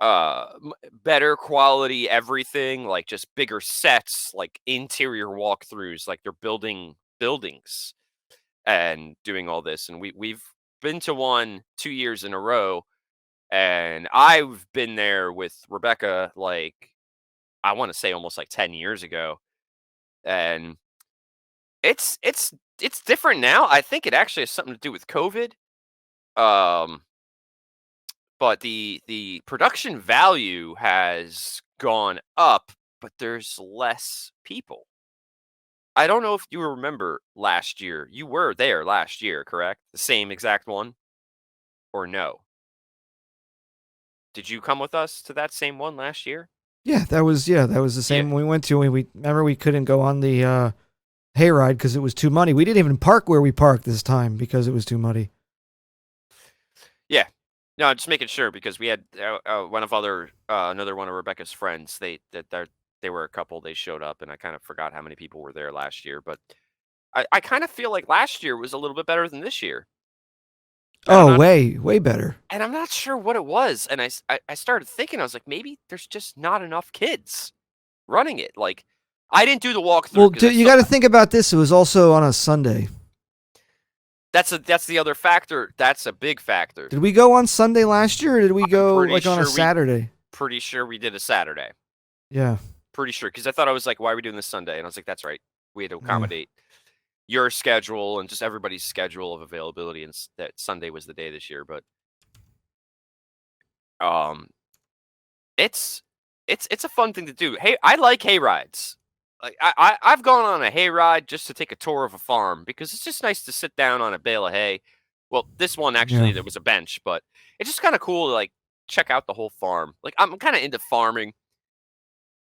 better quality everything, like just bigger sets, like interior walkthroughs, like they're building buildings and doing all this. And we've been to one 2 years in a row, and I've been there with Rebecca, like I want to say almost like 10 years ago. And it's different now. I think it actually has something to do with COVID. But the production value has gone up, but there's less people. I don't know if you remember last year. You were there last year, correct? The same exact one? Or no? Did you come with us to that same one last year? Yeah, that was the same one we went to. We remember we couldn't go on the hayride because it was too muddy. We didn't even park where we parked this time because it was too muddy. Yeah. No, just making sure because we had another one of Rebecca's friends. They were a couple. They showed up, and I kind of forgot how many people were there last year. But I kind of feel like last year was a little bit better than this year. Oh, way better. And I'm not sure what it was. And I started thinking, I was like, maybe there's just not enough kids running it. Like, I didn't do the walkthrough. Well, you got to think about this. It was also on a Sunday. That's the other factor. That's a big factor. Did we go on Sunday last year, or did we go like on a Saturday? Pretty sure we did a Saturday. Yeah. Pretty sure, because I thought I was like, why are we doing this Sunday? And I was like, that's right. We had to accommodate your schedule and just everybody's schedule of availability, and that Sunday was the day this year. But it's a fun thing to do. Hey, I like hay rides. Like I've gone on a hay ride just to take a tour of a farm because it's just nice to sit down on a bale of hay. Well, this one actually there was a bench, but it's just kind of cool to like check out the whole farm. Like I'm kind of into farming.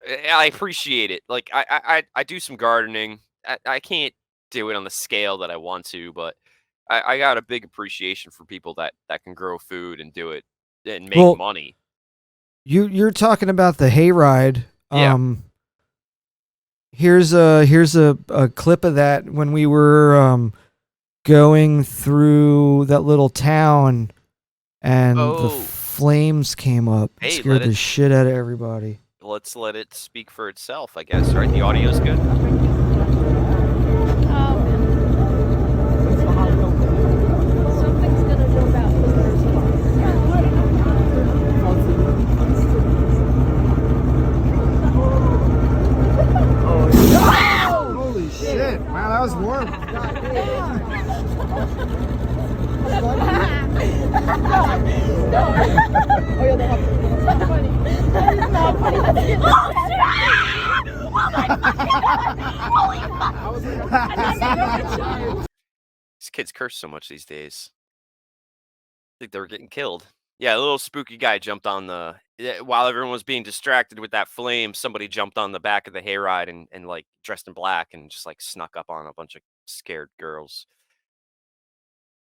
I appreciate it. Like I do some gardening. I can't do it on the scale that I want to, but I got a big appreciation for people that can grow food and do it and make money. You're talking about the hayride. Yeah. Here's a clip of that when we were going through that little town, and the flames came up. It scared the shit out of everybody. Let's let it speak for itself, I guess. Right? The audio's good. Something's gonna jump out. Holy shit! Wow, that was warm. These kids curse so much these days. I think they were getting killed. Yeah, a little spooky guy jumped on the while everyone was being distracted with that flame. Somebody jumped on the back of the hayride and like dressed in black and just like snuck up on a bunch of scared girls.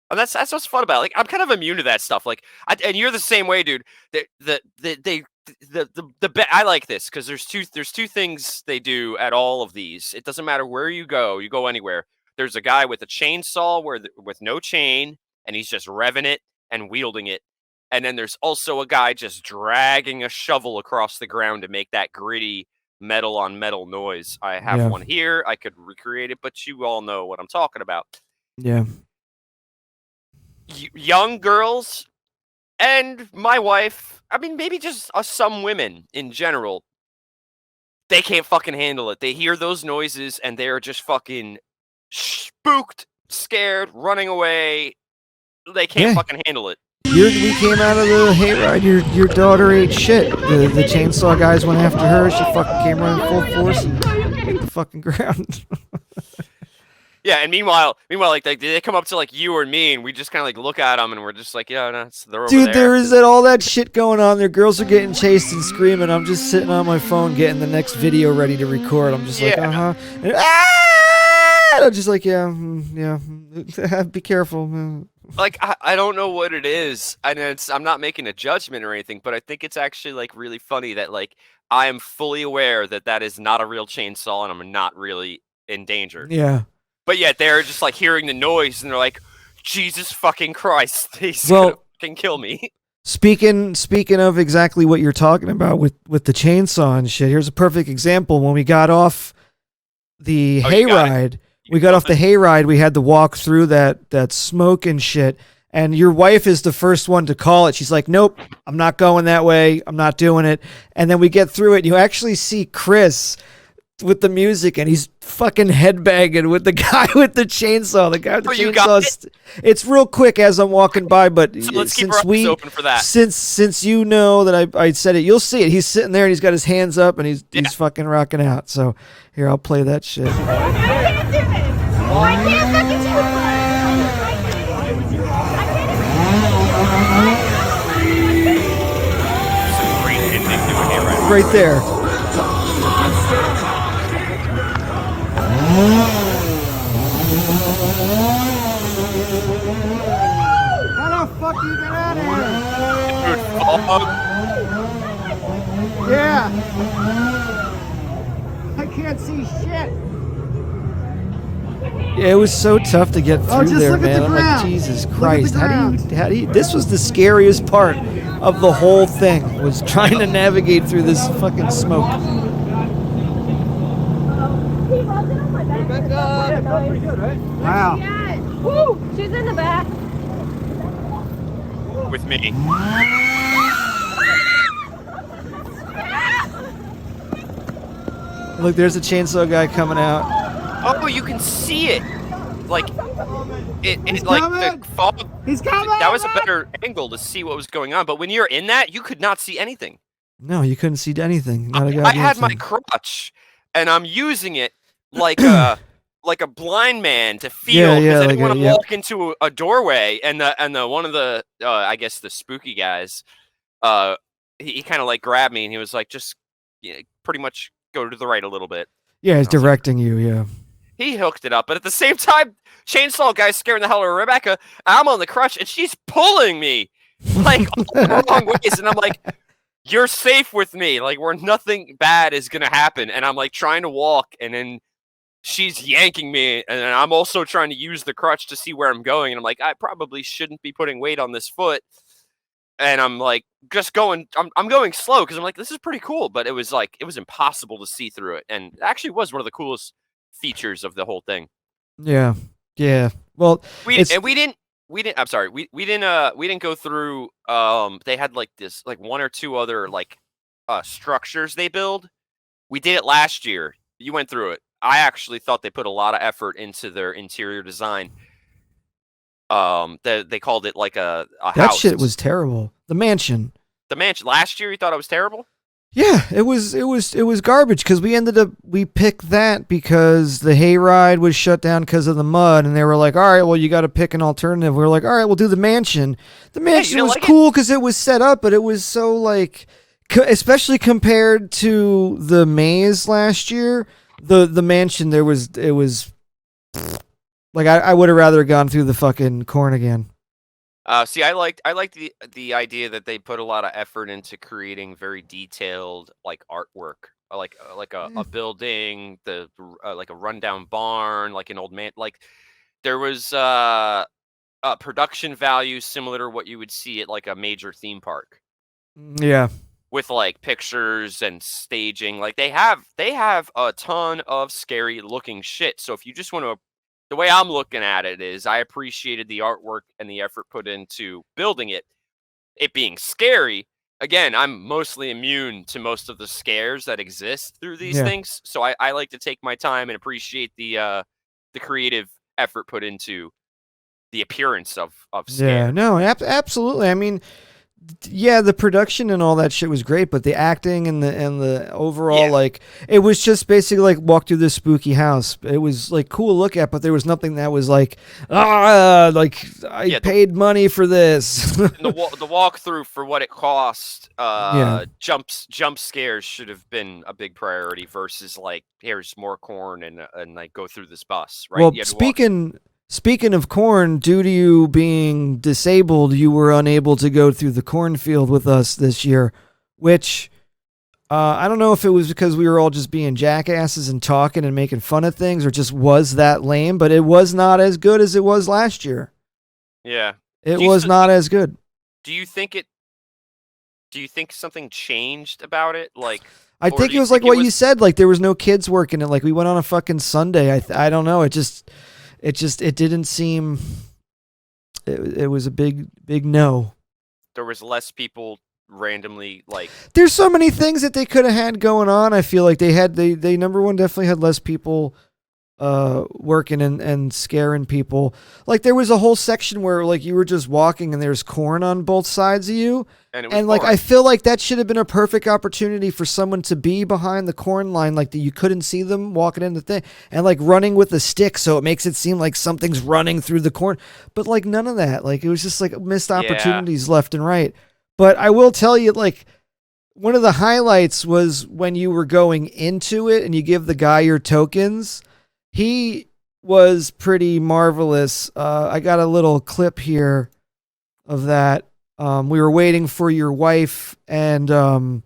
And that's what's fun about it. Like I'm kind of immune to that stuff. Like, and you're the same way, dude. I like this because there's two things they do at all of these. It doesn't matter where you go anywhere. There's a guy with a chainsaw with no chain, and he's just revving it and wielding it. And then there's also a guy just dragging a shovel across the ground to make that gritty metal on metal noise. I have one here. I could recreate it, but you all know what I'm talking about. Yeah. Young girls and my wife, I mean, maybe just some women in general, they can't fucking handle it. They hear those noises and they're just fucking spooked, scared, running away. They can't fucking handle it. We came out of the hayride. Your daughter ate shit. The chainsaw guys went after her. She fucking came running full force and hit the fucking ground. Yeah, and meanwhile, like they come up to like you or me, and we just kind of like look at them, and we're just like, yeah, no, they're over there. Dude, there is all that shit going on there. Girls are getting chased and screaming. I'm just sitting on my phone getting the next video ready to record. I'm just like, and, I'm just like, yeah, be careful. Like I don't know what it is, and I'm not making a judgment or anything, but I think it's actually like really funny that like I am fully aware that is not a real chainsaw, and I'm not really in danger. Yeah. But yet they're just like hearing the noise and they're like, Jesus fucking Christ, he's gonna fucking kill me. Speaking of exactly what you're talking about with the chainsaw and shit, here's a perfect example. When we got off the hayride, we had to walk through that smoke and shit. And your wife is the first one to call it. She's like, nope, I'm not going that way. I'm not doing it. And then we get through it. And you actually see Chris with the music, and he's fucking headbanging with the guy with the chainsaw. The guy with the chainsaw. It's real quick as I'm walking by, but so let's keep our eyes open for that. Since you know that I said it, you'll see it. He's sitting there and he's got his hands up and he's fucking rocking out. So here, I'll play that shit. I can't do this. I can't fucking do it. Right there. How the fuck do you get out of here? Dude, yeah. I can't see shit. Yeah, it was so tough to get through there, man. I'm like, Jesus Christ, how do you? This was the scariest part of the whole thing, was trying to navigate through this fucking smoke. Wow. Yes. Woo! She's in the back. With me. Look, there's a chainsaw guy coming out. Oh, you can see it. Like He's like coming! the fog. He's coming! That was a better angle to see what was going on. But when you're in that, you could not see anything. No, you couldn't see anything. Not a I goddamn had my thing. crutch, and I'm using it like a blind man to feel. Yeah, Because I like didn't want to yep. walk into a doorway, and the one of the I guess the spooky guys, he kind of like grabbed me, and he was like, just pretty much go to the right a little bit. Yeah, he's directing you. Yeah. He hooked it up, but at the same time, chainsaw guy's scaring the hell out of Rebecca. I'm on the crutch, and she's pulling me like all the wrong ways, and I'm like, "You're safe with me. Like, where nothing bad is gonna happen." And I'm like trying to walk, and then she's yanking me, and then I'm also trying to use the crutch to see where I'm going. And I'm like, I probably shouldn't be putting weight on this foot. And I'm like, just going. I'm going slow because I'm like, this is pretty cool, but it was impossible to see through it, and it actually was one of the coolest features of the whole thing. Yeah. Yeah. Well, we didn't. I'm sorry. We didn't go through. They had like this, like one or two other like structures they build. We did it last year. You went through it. I actually thought they put a lot of effort into their interior design. They called it like a that house. shit was terrible. The mansion. The mansion last year. You thought it was terrible? Yeah, it was garbage because we picked that because the hayride was shut down because of the mud, and they were like, all right, well, you got to pick an alternative. We were like, all right, we'll do the mansion. The mansion was cool because it was set up, but it was so like, especially compared to the maze last year, the mansion it was like I would have rather gone through the fucking corn again. See, I liked the idea that they put a lot of effort into creating very detailed like artwork, like a building, like a rundown barn, like an old man. Like there was production value similar to what you would see at like a major theme park. Yeah. With like pictures and staging, like they have a ton of scary looking shit. So if you just want to. The way I'm looking at it is I appreciated the artwork and the effort put into building it. It being scary, again, I'm mostly immune to most of the scares that exist through these things. So I like to take my time and appreciate the creative effort put into the appearance of scare. Yeah, no, absolutely. I mean, yeah, the production and all that shit was great, but the acting and the overall, like, it was just basically like walk through this spooky house. It was like cool to look at, but there was nothing that was like, like I paid money for this. the walkthrough for what it cost, jump scares should have been a big priority versus like, here's more corn and like go through this bus, right? Well, Speaking of corn, due to you being disabled, you were unable to go through the cornfield with us this year, which I don't know if it was because we were all just being jackasses and talking and making fun of things or just was that lame, but it was not as good as it was last year. Yeah. It was not as good. Do you think something changed about it? Like, I think it was like what you said, like there was no kids working it. Like we went on a fucking Sunday. I don't know. It didn't seem. It was a big no. There was less people randomly like. There's so many things that they could have had going on. I feel like they number one definitely had less people working and scaring people. Like there was a whole section where like you were just walking and there's corn on both sides of you. And like I feel like that should have been a perfect opportunity for someone to be behind the corn line, like that you couldn't see them walking in the thing and like running with a stick, so it makes it seem like something's running through the corn. But like none of that. Like it was just like missed opportunities left and right. But I will tell you, like one of the highlights was when you were going into it and you give the guy your tokens. He was pretty marvelous. I got a little clip here of that. We were waiting for your wife and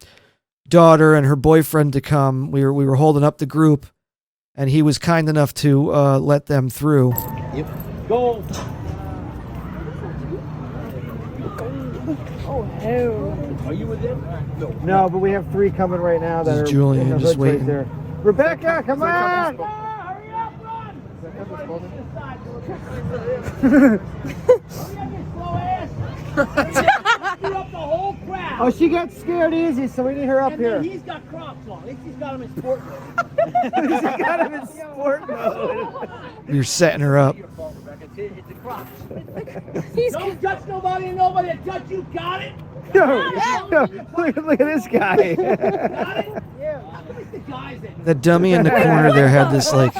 daughter and her boyfriend to come. We were holding up the group, and he was kind enough to let them through. Yep. Go. Oh hell! Are you with them? No, but we have 3 coming right now that are Julian, in the just hood right waiting. there. Rebecca, come on! You up the whole crowd. Oh, she gets scared easy, so we need her up here. And he's got Crocs on. At least he's got them in sport mode. He's got him in sport mode. You're setting her up. It's a Crocs. Don't touch nobody and nobody will touch you. Got it? No, look at this guy. Got it? Yeah. The guys that The dummy in the corner there had this, like,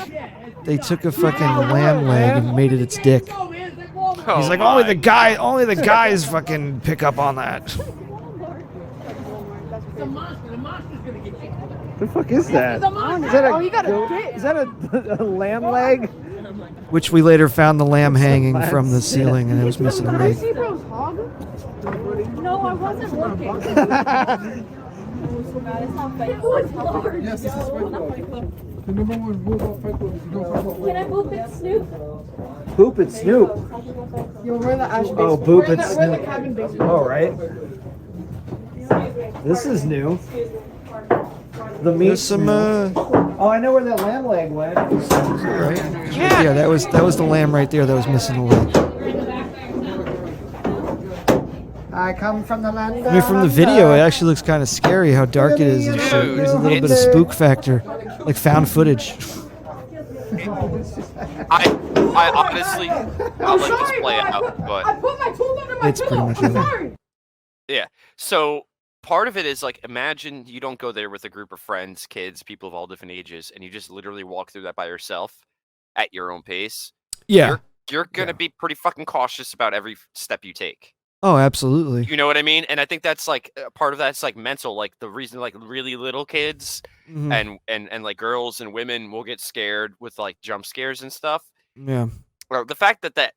they took a fucking lamb leg and made it its dick. He's like, only the guys fucking pick up on that. It's a monster. The monster's gonna get you. The fuck is that? It's a monster. Is that a lamb leg? Which we later found the lamb hanging from the ceiling, and it was missing a leg. No, I wasn't looking. It was large. Yes, this is Fight Club. The number one rule about Fight Club is you don't talk about Can I boop and Snoop? Boop and Snoop. Yo, we're in the Ash Oh, basement. Boop and We're in the Snoop. cabin basement. Oh, right. This is new. The meat. There's some, Oh, I know where that lamb leg went. right? Yeah, that was the lamb right there that was missing a leg. I come from the land. I mean, from the video, it actually looks kind of scary how dark it is and shit. There's a little bit of spook factor, like found footage. I honestly, I'll let this play out, but put my tools under my It's pretty much it. yeah. So part of it is like, imagine you don't go there with a group of friends, kids, people of all different ages, and you just literally walk through that by yourself at your own pace. Yeah. You're gonna be pretty fucking cautious about every step you take. Oh, absolutely. You know what I mean? And I think that's like part of that's like mental. Like the reason like really little kids Mhm. and like girls and women will get scared with like jump scares and stuff. Yeah. Or the fact that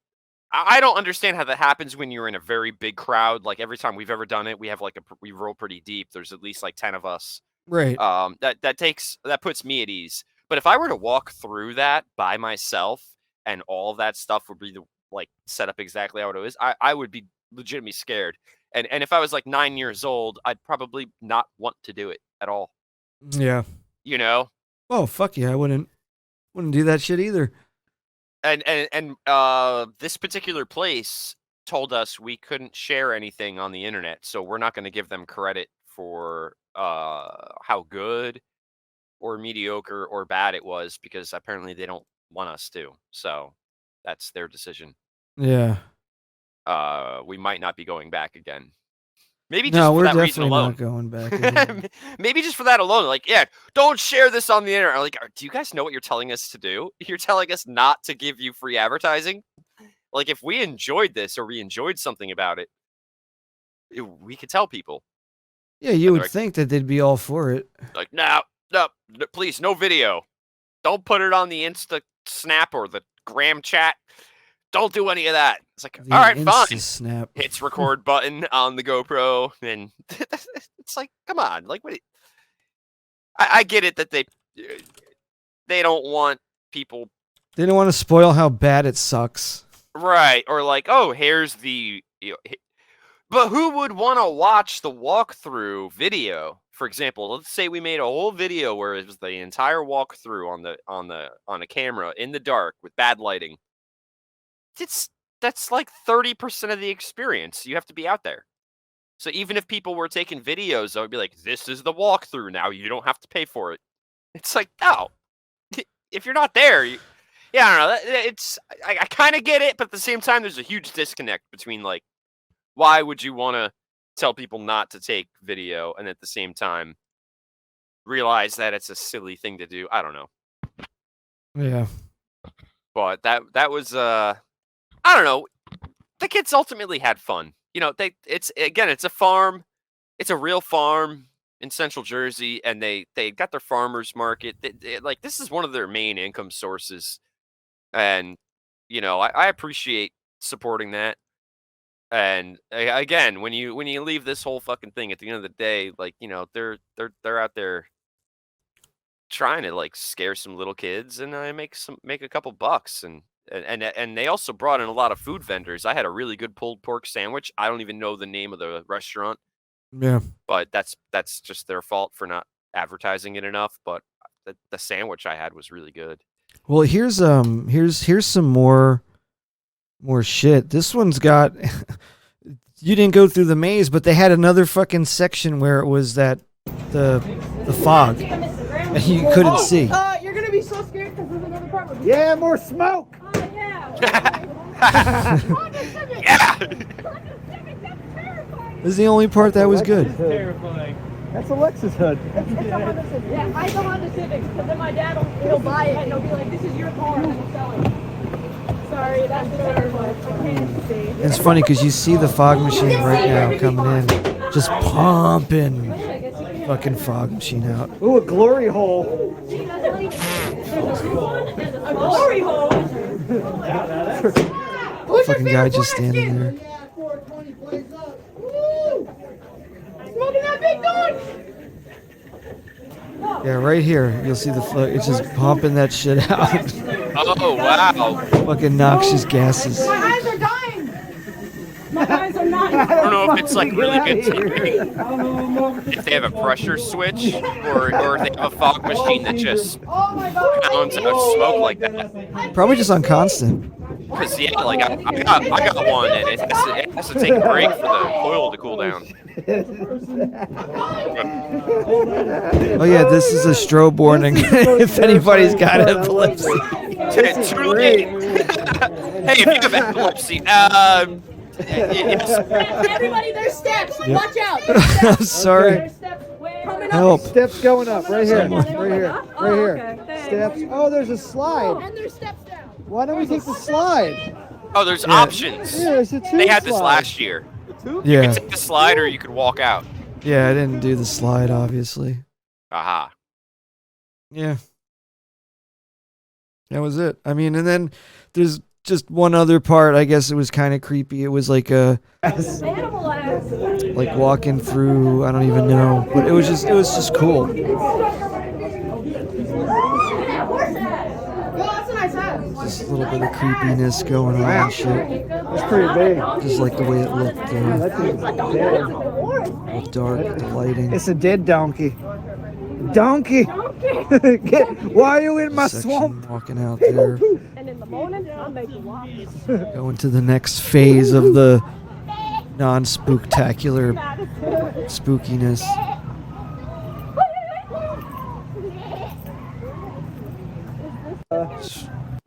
I don't understand how that happens when you're in a very big crowd. Like every time we've ever done it, we have like we roll pretty deep. There's at least like 10 of us. Right. That puts me at ease. But if I were to walk through that by myself and all of that stuff would be like set up exactly how it is, I would be legitimately scared. And if I was like 9 years old, I'd probably not want to do it at all. Yeah. You know? Oh, fuck yeah, I wouldn't do that shit either. And this particular place told us we couldn't share anything on the internet, so we're not going to give them credit for how good or mediocre or bad it was, because apparently they don't want us to. So that's their decision. Yeah. We might not be going back again. Maybe just No, for we're that reason definitely alone. not going back again. Maybe just for that alone. Like, yeah, don't share this on the internet. Like, do you guys know what you're telling us to do? You're telling us not to give you free advertising? Like, if we enjoyed this or we enjoyed something about it, we could tell people. Yeah, you would think that they'd be all for it. Like, no, please, no video. Don't put it on the Insta Snap or the Gram chat. Don't do any of that. It's like, all right, fine. Snap. Hits record button on the GoPro, and it's like, come on, like, what? I get it that they don't want people, They don't want to spoil how bad it sucks. right? Or like, oh, here's the, but who would want to watch the walkthrough video? For example, let's say we made a whole video where it was the entire walkthrough on a camera in the dark with bad lighting. That's like 30% of the experience. You have to be out there. So even if people were taking videos, I would be like, this is the walkthrough now. You don't have to pay for it. It's like, no. If you're not there, yeah, I don't know. I kind of get it, but at the same time, there's a huge disconnect between like, why would you want to tell people not to take video and at the same time realize that it's a silly thing to do? I don't know. Yeah. But that was I don't know. The kids ultimately had fun. You know, it's a farm. It's a real farm in Central Jersey, and they got their farmers market. Like, this is one of their main income sources, and you know, I appreciate supporting that. And again, when you leave this whole fucking thing at the end of the day, like, you know, they're out there trying to like scare some little kids and make a couple bucks, and they also brought in a lot of food vendors. I had a really good pulled pork sandwich. I don't even know the name of the restaurant. Yeah. But that's just their fault for not advertising it enough. But the sandwich I had was really good. Well, here's some more shit. This one's got you didn't go through the maze, but they had another fucking section where it was the fog, and you couldn't see. You're gonna be so scared because there's another part. Yeah, more smoke. Oh yeah. Yeah. This is the only part that was good. Terrifying. That's Alexa's hood. Yeah, I go on the Civics because then my dad he'll buy it and he'll be like, "This is your car," and he'll sell it. Sorry, that's the third one. I can't see. It's funny because you see the fog machine right now coming in, just pumping fucking fog machine out. Ooh, a glory hole. A glory hole. Fucking guy just standing there. Smoking that big dog. Yeah, right here. You'll see the it's just pumping that shit out. Oh, wow. Fucking noxious gases. My eyes are dying. My eyes are not. I don't know if it's like really good TV, if they have a pressure switch, or if they have a fog machine that just pounds out smoke like that. Probably just on constant. Because yeah, like I got one, and it has to take a break for the coil to cool down. Oh yeah, this is a strobe warning if anybody's got epilepsy. Too late. Hey, if you have epilepsy, Everybody, there's steps. Yep. Watch out. I'm sorry. Help. Steps going up. Right here. Right here. Right Oh, here. okay, Steps. Oh, there's a slide. And there's steps down. Why don't we take the slide? Oh, there's options. Yeah, there's a tube They had this slide. last year. You Yeah. could take the slide or you could walk out. Yeah, I didn't do the slide, obviously. Aha. Yeah. That was it. I mean, and then there's just one other part. I guess it was kind of creepy. It was like like walking through. I don't even know, but it was just cool. Just a little bit of creepiness going on and shit. That's pretty big. Just like the way it looked. That thing's dead. All dark, the lighting. It's a dead donkey. Donkey! Why are you in my Section swamp? walking out there. And in the morning, I'll make you waffles. Going to the next phase of the non-spooktacular spookiness.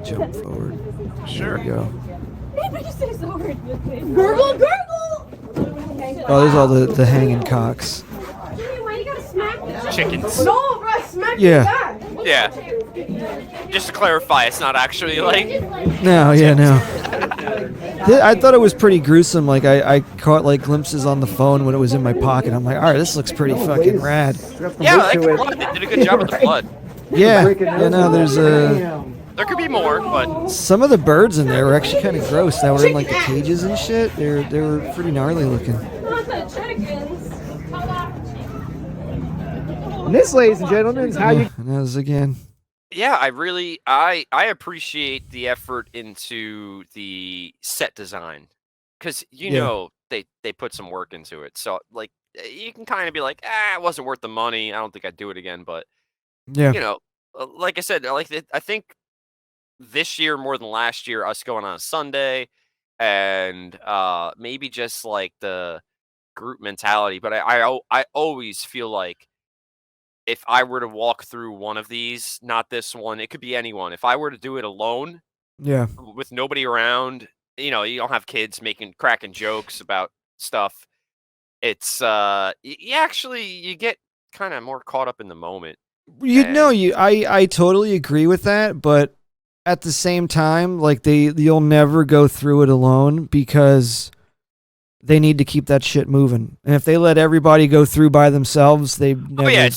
Jump forward. Sure. There we go. Gurgle, gurgle! Oh, there's all the hanging cocks. Why you gotta smack me? Chickens. No, bro, smack Yeah. me back. Yeah. Just to clarify, it's not actually like. No, yeah, no. I thought it was pretty gruesome. Like I caught like glimpses on the phone when it was in my pocket. I'm like, all right, this looks pretty fucking rad. Yeah, like the blood. They did a good job with the blood. Yeah, yeah. No, there's There could be more, but some of the birds in there were actually kind of gross. That were in like the cages and shit. They were pretty gnarly looking. Not the chickens. And this, ladies and gentlemen, is how you. And that was again. yeah, I appreciate the effort into the set design, because you Yeah. know they put some work into it. So like you can kind of be like, it wasn't worth the money. I don't think I'd do it again. But Yeah. you know, like I said, I think this year more than last year, us going on a Sunday, and maybe just like the group mentality. But I always feel like if I were to walk through one of these, not this one, it could be anyone. If I were to do it alone Yeah. with nobody around, you don't have kids cracking jokes about stuff. It's you get kind of more caught up in the moment. I totally agree with that, but at the same time, like you'll never go through it alone because they need to keep that shit moving. And if they let everybody go through by themselves, they never. Oh yeah,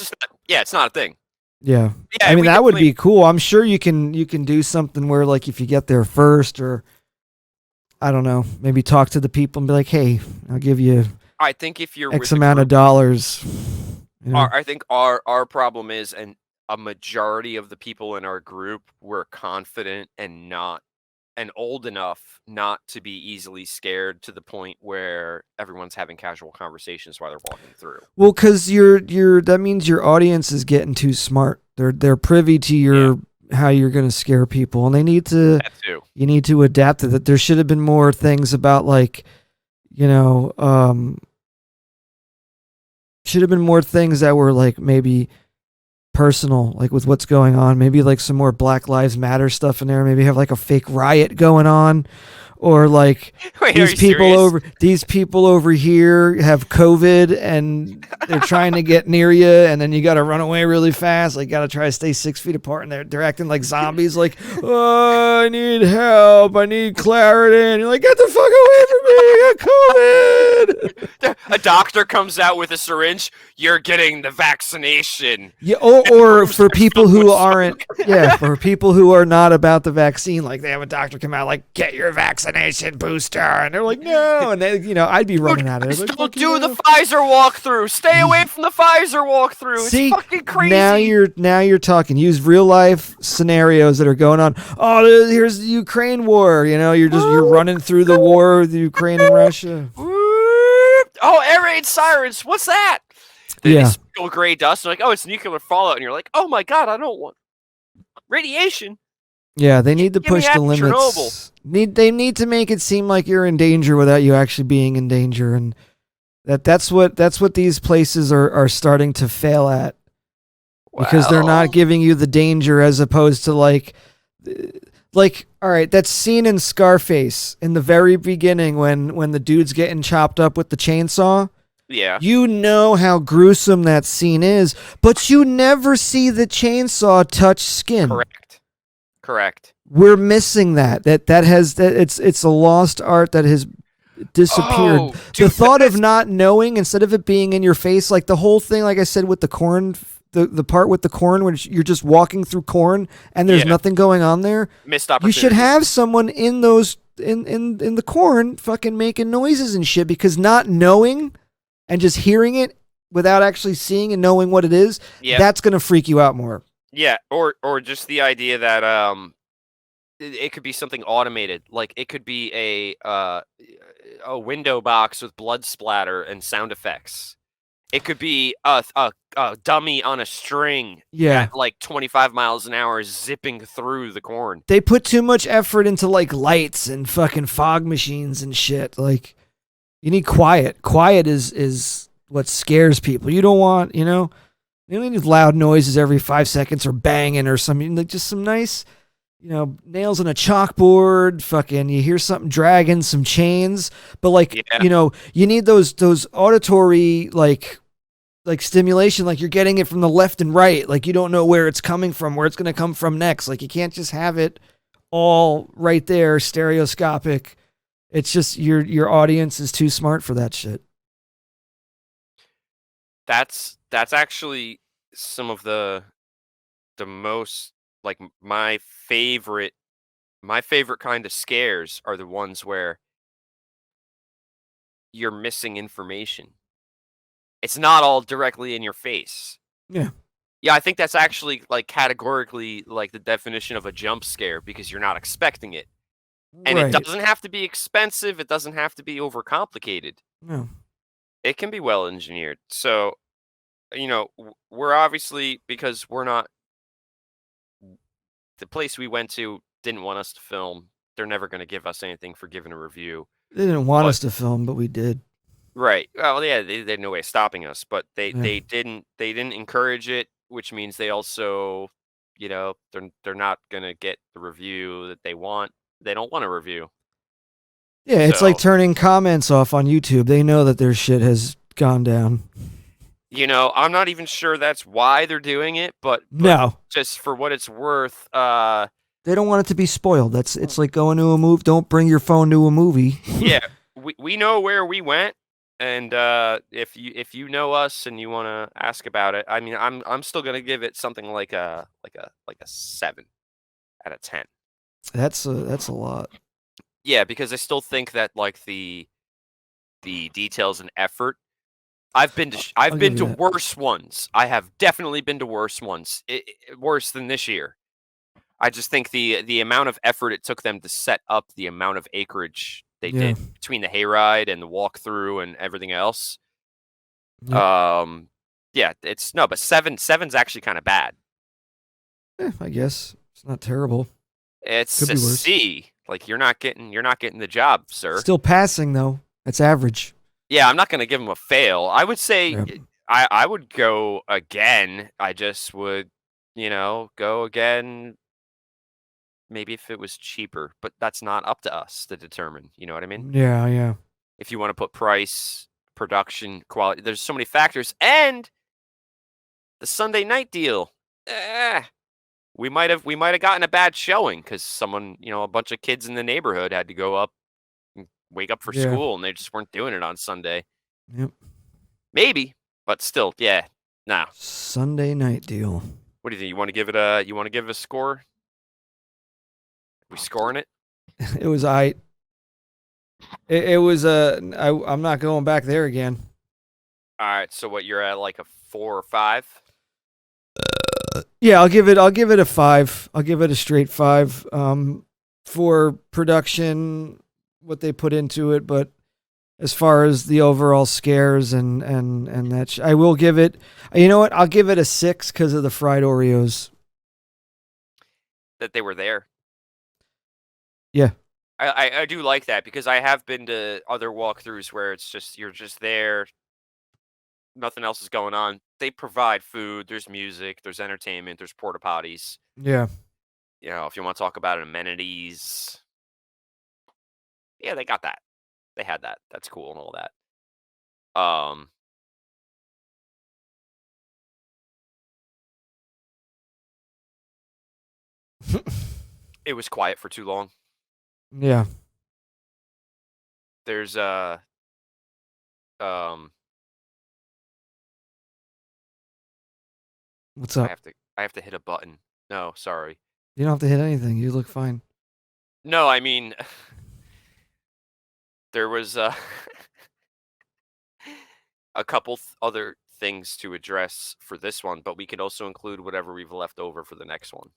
it's not a thing. Yeah. Yeah, I mean, we that would definitely- be cool. I'm sure you can do something where, like, if you get there first, or I don't know, maybe talk to the people and be like, "Hey, I'll give you I think if you're X with a amount of group- dollars." You know? I think our problem is, and a majority of the people in our group were confident and old enough not to be easily scared to the point where everyone's having casual conversations while they're walking through. Well, because that means your audience is getting too smart. They're privy to how you're going to scare people, and they need to. That too. You need to adapt to that. There should have been more things about, like, you know, should have been more things that were like maybe personal, like with what's going on. Maybe like some more Black Lives Matter stuff in there. Maybe have like a fake riot going on, or like Wait, are these you people serious? these people over here have COVID and they're trying to get near you, and then you got to run away really fast. Like, got to try to stay 6 feet apart, and they're acting like zombies. Like, oh, I need help. I need clarity. And you're like, get the fuck away from me. I got COVID. A doctor comes out with a syringe. You're getting the vaccination. Yeah, or for people who aren't, for people who are not about the vaccine, like they have a doctor come out like, get your vaccination booster, and they're like, no, and they, I'd be running at it. Like, Don't do the Pfizer walkthrough. Stay away from the Pfizer walkthrough. See, it's fucking crazy. now you're talking. Use real life scenarios that are going on. Oh, here's the Ukraine war. You're running through the war with Ukraine and Russia. Oh, air raid sirens. What's that? They spill gray dust. And like, oh, it's nuclear fallout. And you're like, oh my god, I don't want radiation. Yeah, they need to push the limits. They need to make it seem like you're in danger without you actually being in danger, and that's what these places are starting to fail at, because they're not giving you the danger, as opposed to like all right, that scene in Scarface in the very beginning when the dude's getting chopped up with the chainsaw. Yeah. You know how gruesome that scene is, but you never see the chainsaw touch skin. Correct. We're missing that. It's a lost art that has disappeared. Oh, dude, the thought of not knowing, instead of it being in your face, like the whole thing, like I said with the corn, the part with the corn when you're just walking through corn and there's nothing going on there. Missed opportunity. You should have someone in those in the corn fucking making noises and shit, because not knowing and just hearing it without actually seeing and knowing what it is, that's going to freak you out more. Yeah, or just the idea that it could be something automated. Like it could be a window box with blood splatter and sound effects. It could be a dummy on a string at like 25 miles an hour zipping through the corn. They put too much effort into like lights and fucking fog machines and shit. Like, you need quiet. Quiet is what scares people. You don't want, you don't need loud noises every 5 seconds or banging or something. Like just some nice, nails on a chalkboard, fucking, you hear something dragging, some chains. But like, you need those auditory, like stimulation, like you're getting it from the left and right. Like you don't know where it's coming from, where it's going to come from next. Like you can't just have it all right there, stereoscopic. It's just your audience is too smart for that shit. That's actually some of the most, like, my favorite kind of scares are the ones where you're missing information. It's not all directly in your face. Yeah. Yeah, I think that's actually like categorically like the definition of a jump scare, because you're not expecting it. And it doesn't have to be expensive. It doesn't have to be overcomplicated. No. It can be well engineered. So, we're obviously, because we're not, the place we went to didn't want us to film. They're never going to give us anything for giving a review. They didn't want us to film, but we did. Right. Well, yeah, they had no way of stopping us, but they didn't encourage it, which means they also, they're not going to get the review that they want. They don't want a review. Yeah, it's like turning comments off on YouTube. They know that their shit has gone down. I'm not even sure that's why they're doing it, but no, just for what it's worth, they don't want it to be spoiled. It's like going to a movie. Don't bring your phone to a movie. Yeah, we know where we went, and if you know us and you want to ask about it, I mean, I'm still gonna give it something like a 7 out of 10. That's a lot. Yeah, because I still think that like the details and effort. I've been to worse ones. I have definitely been to worse ones. Worse than this year. I just think the amount of effort it took them to set up the amount of acreage they did between the hayride and the walkthrough and everything else. But 7's actually kind of bad. I guess it's not terrible. It's a C. Like you're not getting the job, sir. Still passing though. That's average. Yeah, I'm not gonna give them a fail. I would say Yep. I would go again. I just would, go again. Maybe if it was cheaper, but that's not up to us to determine. You know what I mean? Yeah, yeah. If you want to put price, production, quality, there's so many factors, and the Sunday night deal. We might have gotten a bad showing because someone, a bunch of kids in the neighborhood had to go up and wake up for Yeah. school, and they just weren't doing it on Sunday. Yep. Maybe, but still, yeah, no. Sunday night deal. What do you think? You want to give it a score? We scoring it? It was It was I'm not going back there again. All right. So what? You're at like a 4 or 5? Yeah, I'll give it a 5. I'll give it a straight 5. For production, what they put into it, but as far as the overall scares and that, I will give it. You know what? I'll give it a 6 because of the fried Oreos. That they were there. Yeah. I do like that because I have been to other walkthroughs where it's just you're just there, nothing else is going on. They provide food, there's music, there's entertainment, there's porta potties. Yeah. If you want to talk about amenities, yeah, they got that. They had that. That's cool and all that. It was quiet for too long. Yeah. There's What's up? I have to hit a button. No, sorry. You don't have to hit anything. You look fine. No, I mean there was a couple other things to address for this one, but we could also include whatever we've left over for the next one.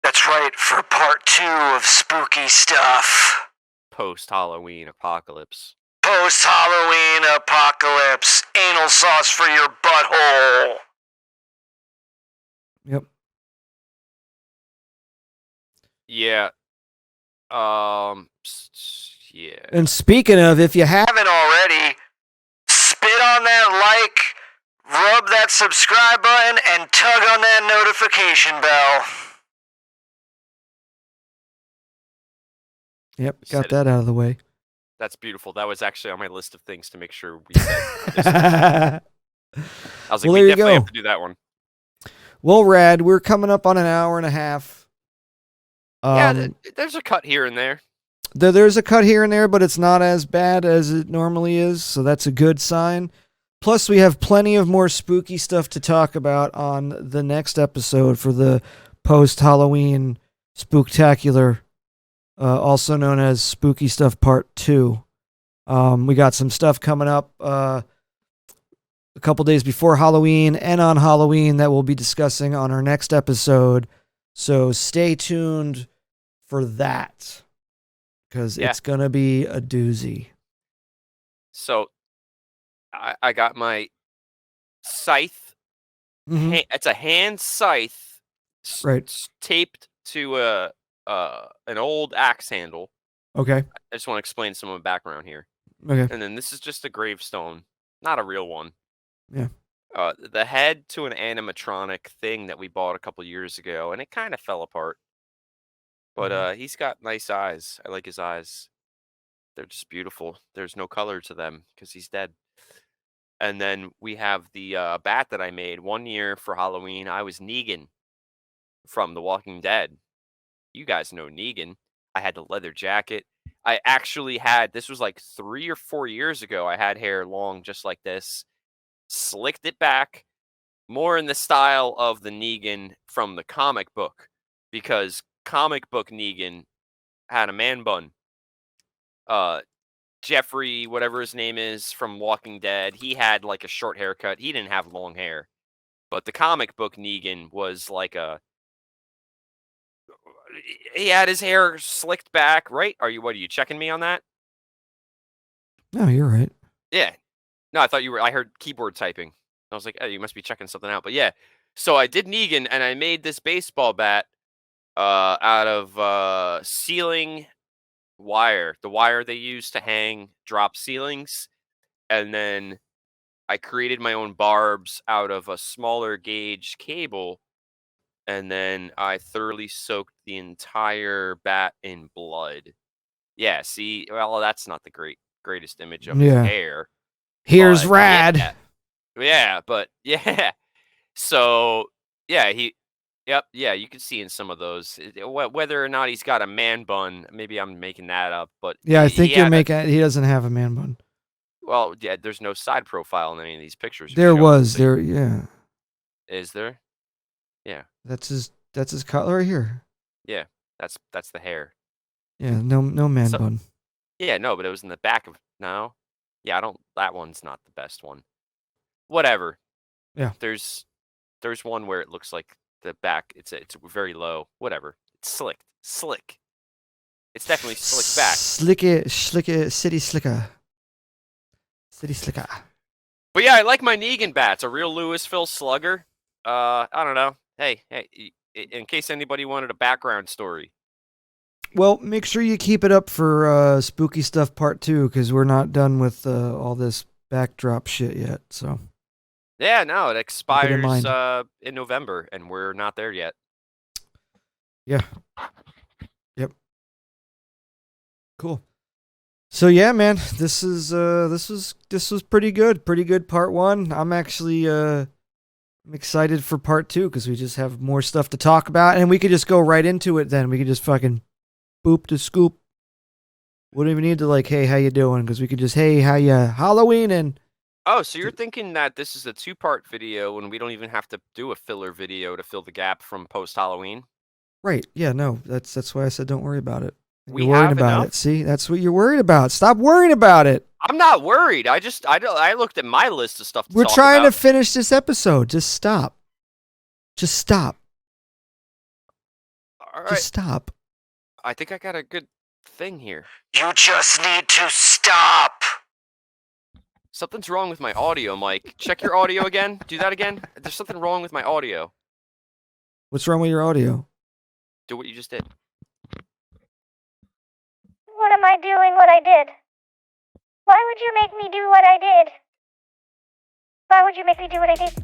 That's right, for part 2 of spooky stuff. Post-Halloween apocalypse. Post-Halloween apocalypse. Anal sauce for your butthole. Yep. Yeah. Yeah. And speaking of, if you haven't already, spit on that like, rub that subscribe button, and tug on that notification bell. Yep, got that out of the way. That's beautiful. That was actually on my list of things to make sure we said. I was like, Well, we there you definitely go. have to do that one. Well, Rad, we're coming up on an hour and a half. Yeah, there's a cut here and there. There's a cut here and there, but it's not as bad as it normally is, so that's a good sign. Plus, we have plenty of more spooky stuff to talk about on the next episode for the post-Halloween spooktacular, also known as Spooky Stuff Part 2. We got some stuff coming up a couple days before Halloween and on Halloween that we'll be discussing on our next episode, so stay tuned for that. Because it's going to be a doozy. So, I got my scythe. Mm-hmm. It's a hand scythe, Right. taped to an old axe handle. Okay. I just want to explain some of the background here. Okay. And then this is just a gravestone, not a real one. Yeah. The head to an animatronic thing that we bought a couple years ago, and it kind of fell apart. But he's got nice eyes. I like his eyes. They're just beautiful. There's no color to them because he's dead. And then we have the bat that I made one year for Halloween. I was Negan from The Walking Dead. You guys know Negan. I had the leather jacket. I actually had, this was like 3 or 4 years ago, I had hair long just like this. Slicked it back. More in the style of the Negan from the comic book. Because comic book Negan had a man bun. Jeffrey, whatever his name is from Walking Dead, he had like a short haircut. He didn't have long hair. But the comic book Negan was like he had his hair slicked back, right? What are you checking me on that? No, you're right. Yeah. No, I thought you were. I heard keyboard typing. I was like, oh, you must be checking something out. But yeah. So I did Negan and I made this baseball bat out of ceiling wire. The wire they use to hang drop ceilings. And then I created my own barbs out of a smaller gauge cable. And then I thoroughly soaked the entire bat in blood. Yeah, see, well, that's not the greatest image of his hair. Here's but rad. Yeah, but yeah. So, yeah, you can see in some of those whether or not he's got a man bun. Maybe I'm making that up, but Yeah, I think you're had making. He doesn't have a man bun. well, yeah, there's no side profile in any of these pictures. There was there. Yeah. Is there? Yeah. That's his color right here. Yeah, that's the hair. Yeah, no man bun. Yeah, no, but it was in the back of no. Yeah, that one's not the best one. Whatever. Yeah. There's one where it looks like the back it's very low. Whatever. It's slick. It's definitely slick back. Slicker, city slicker. City slicker. But yeah, I like my Negan bats, a real Louisville slugger. I don't know. Hey, in case anybody wanted a background story. Well, make sure you keep it up for Spooky Stuff Part 2, because we're not done with all this backdrop shit yet. So. Yeah, no, it expires in November, and we're not there yet. Yeah. Yep. Cool. So yeah, man, this was pretty good. Pretty good part 1. I'm actually I'm excited for part 2 because we just have more stuff to talk about, and we could just go right into it. Then we could just fucking boop to scoop. Wouldn't even need to like, hey, how you doing? Because we could just, hey, how you Halloween and. Oh, so you're thinking that this is a 2-part video and we don't even have to do a filler video to fill the gap from post Halloween? Right. Yeah. No. That's why I said don't worry about it. We You're worried have about enough? it. See, that's what you're worried about. Stop worrying about it. I'm not worried. I looked at my list of stuff to We're talk trying about. to finish this episode. Just stop. Just stop. All right. Just stop. I think I got a good thing here. You just need to stop. Something's wrong with my audio, Mike. Check your audio again. Do that again. There's something wrong with my audio. What's wrong with your audio? Do what you just did. What am I doing what I did? Why would you make me do what I did? Why would you make me do what I did?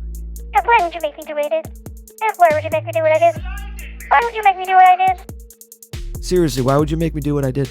And why would you make me do what I did? And why would you make me do what I did? Why would you make me do what I did? Seriously, why would you make me do what I did?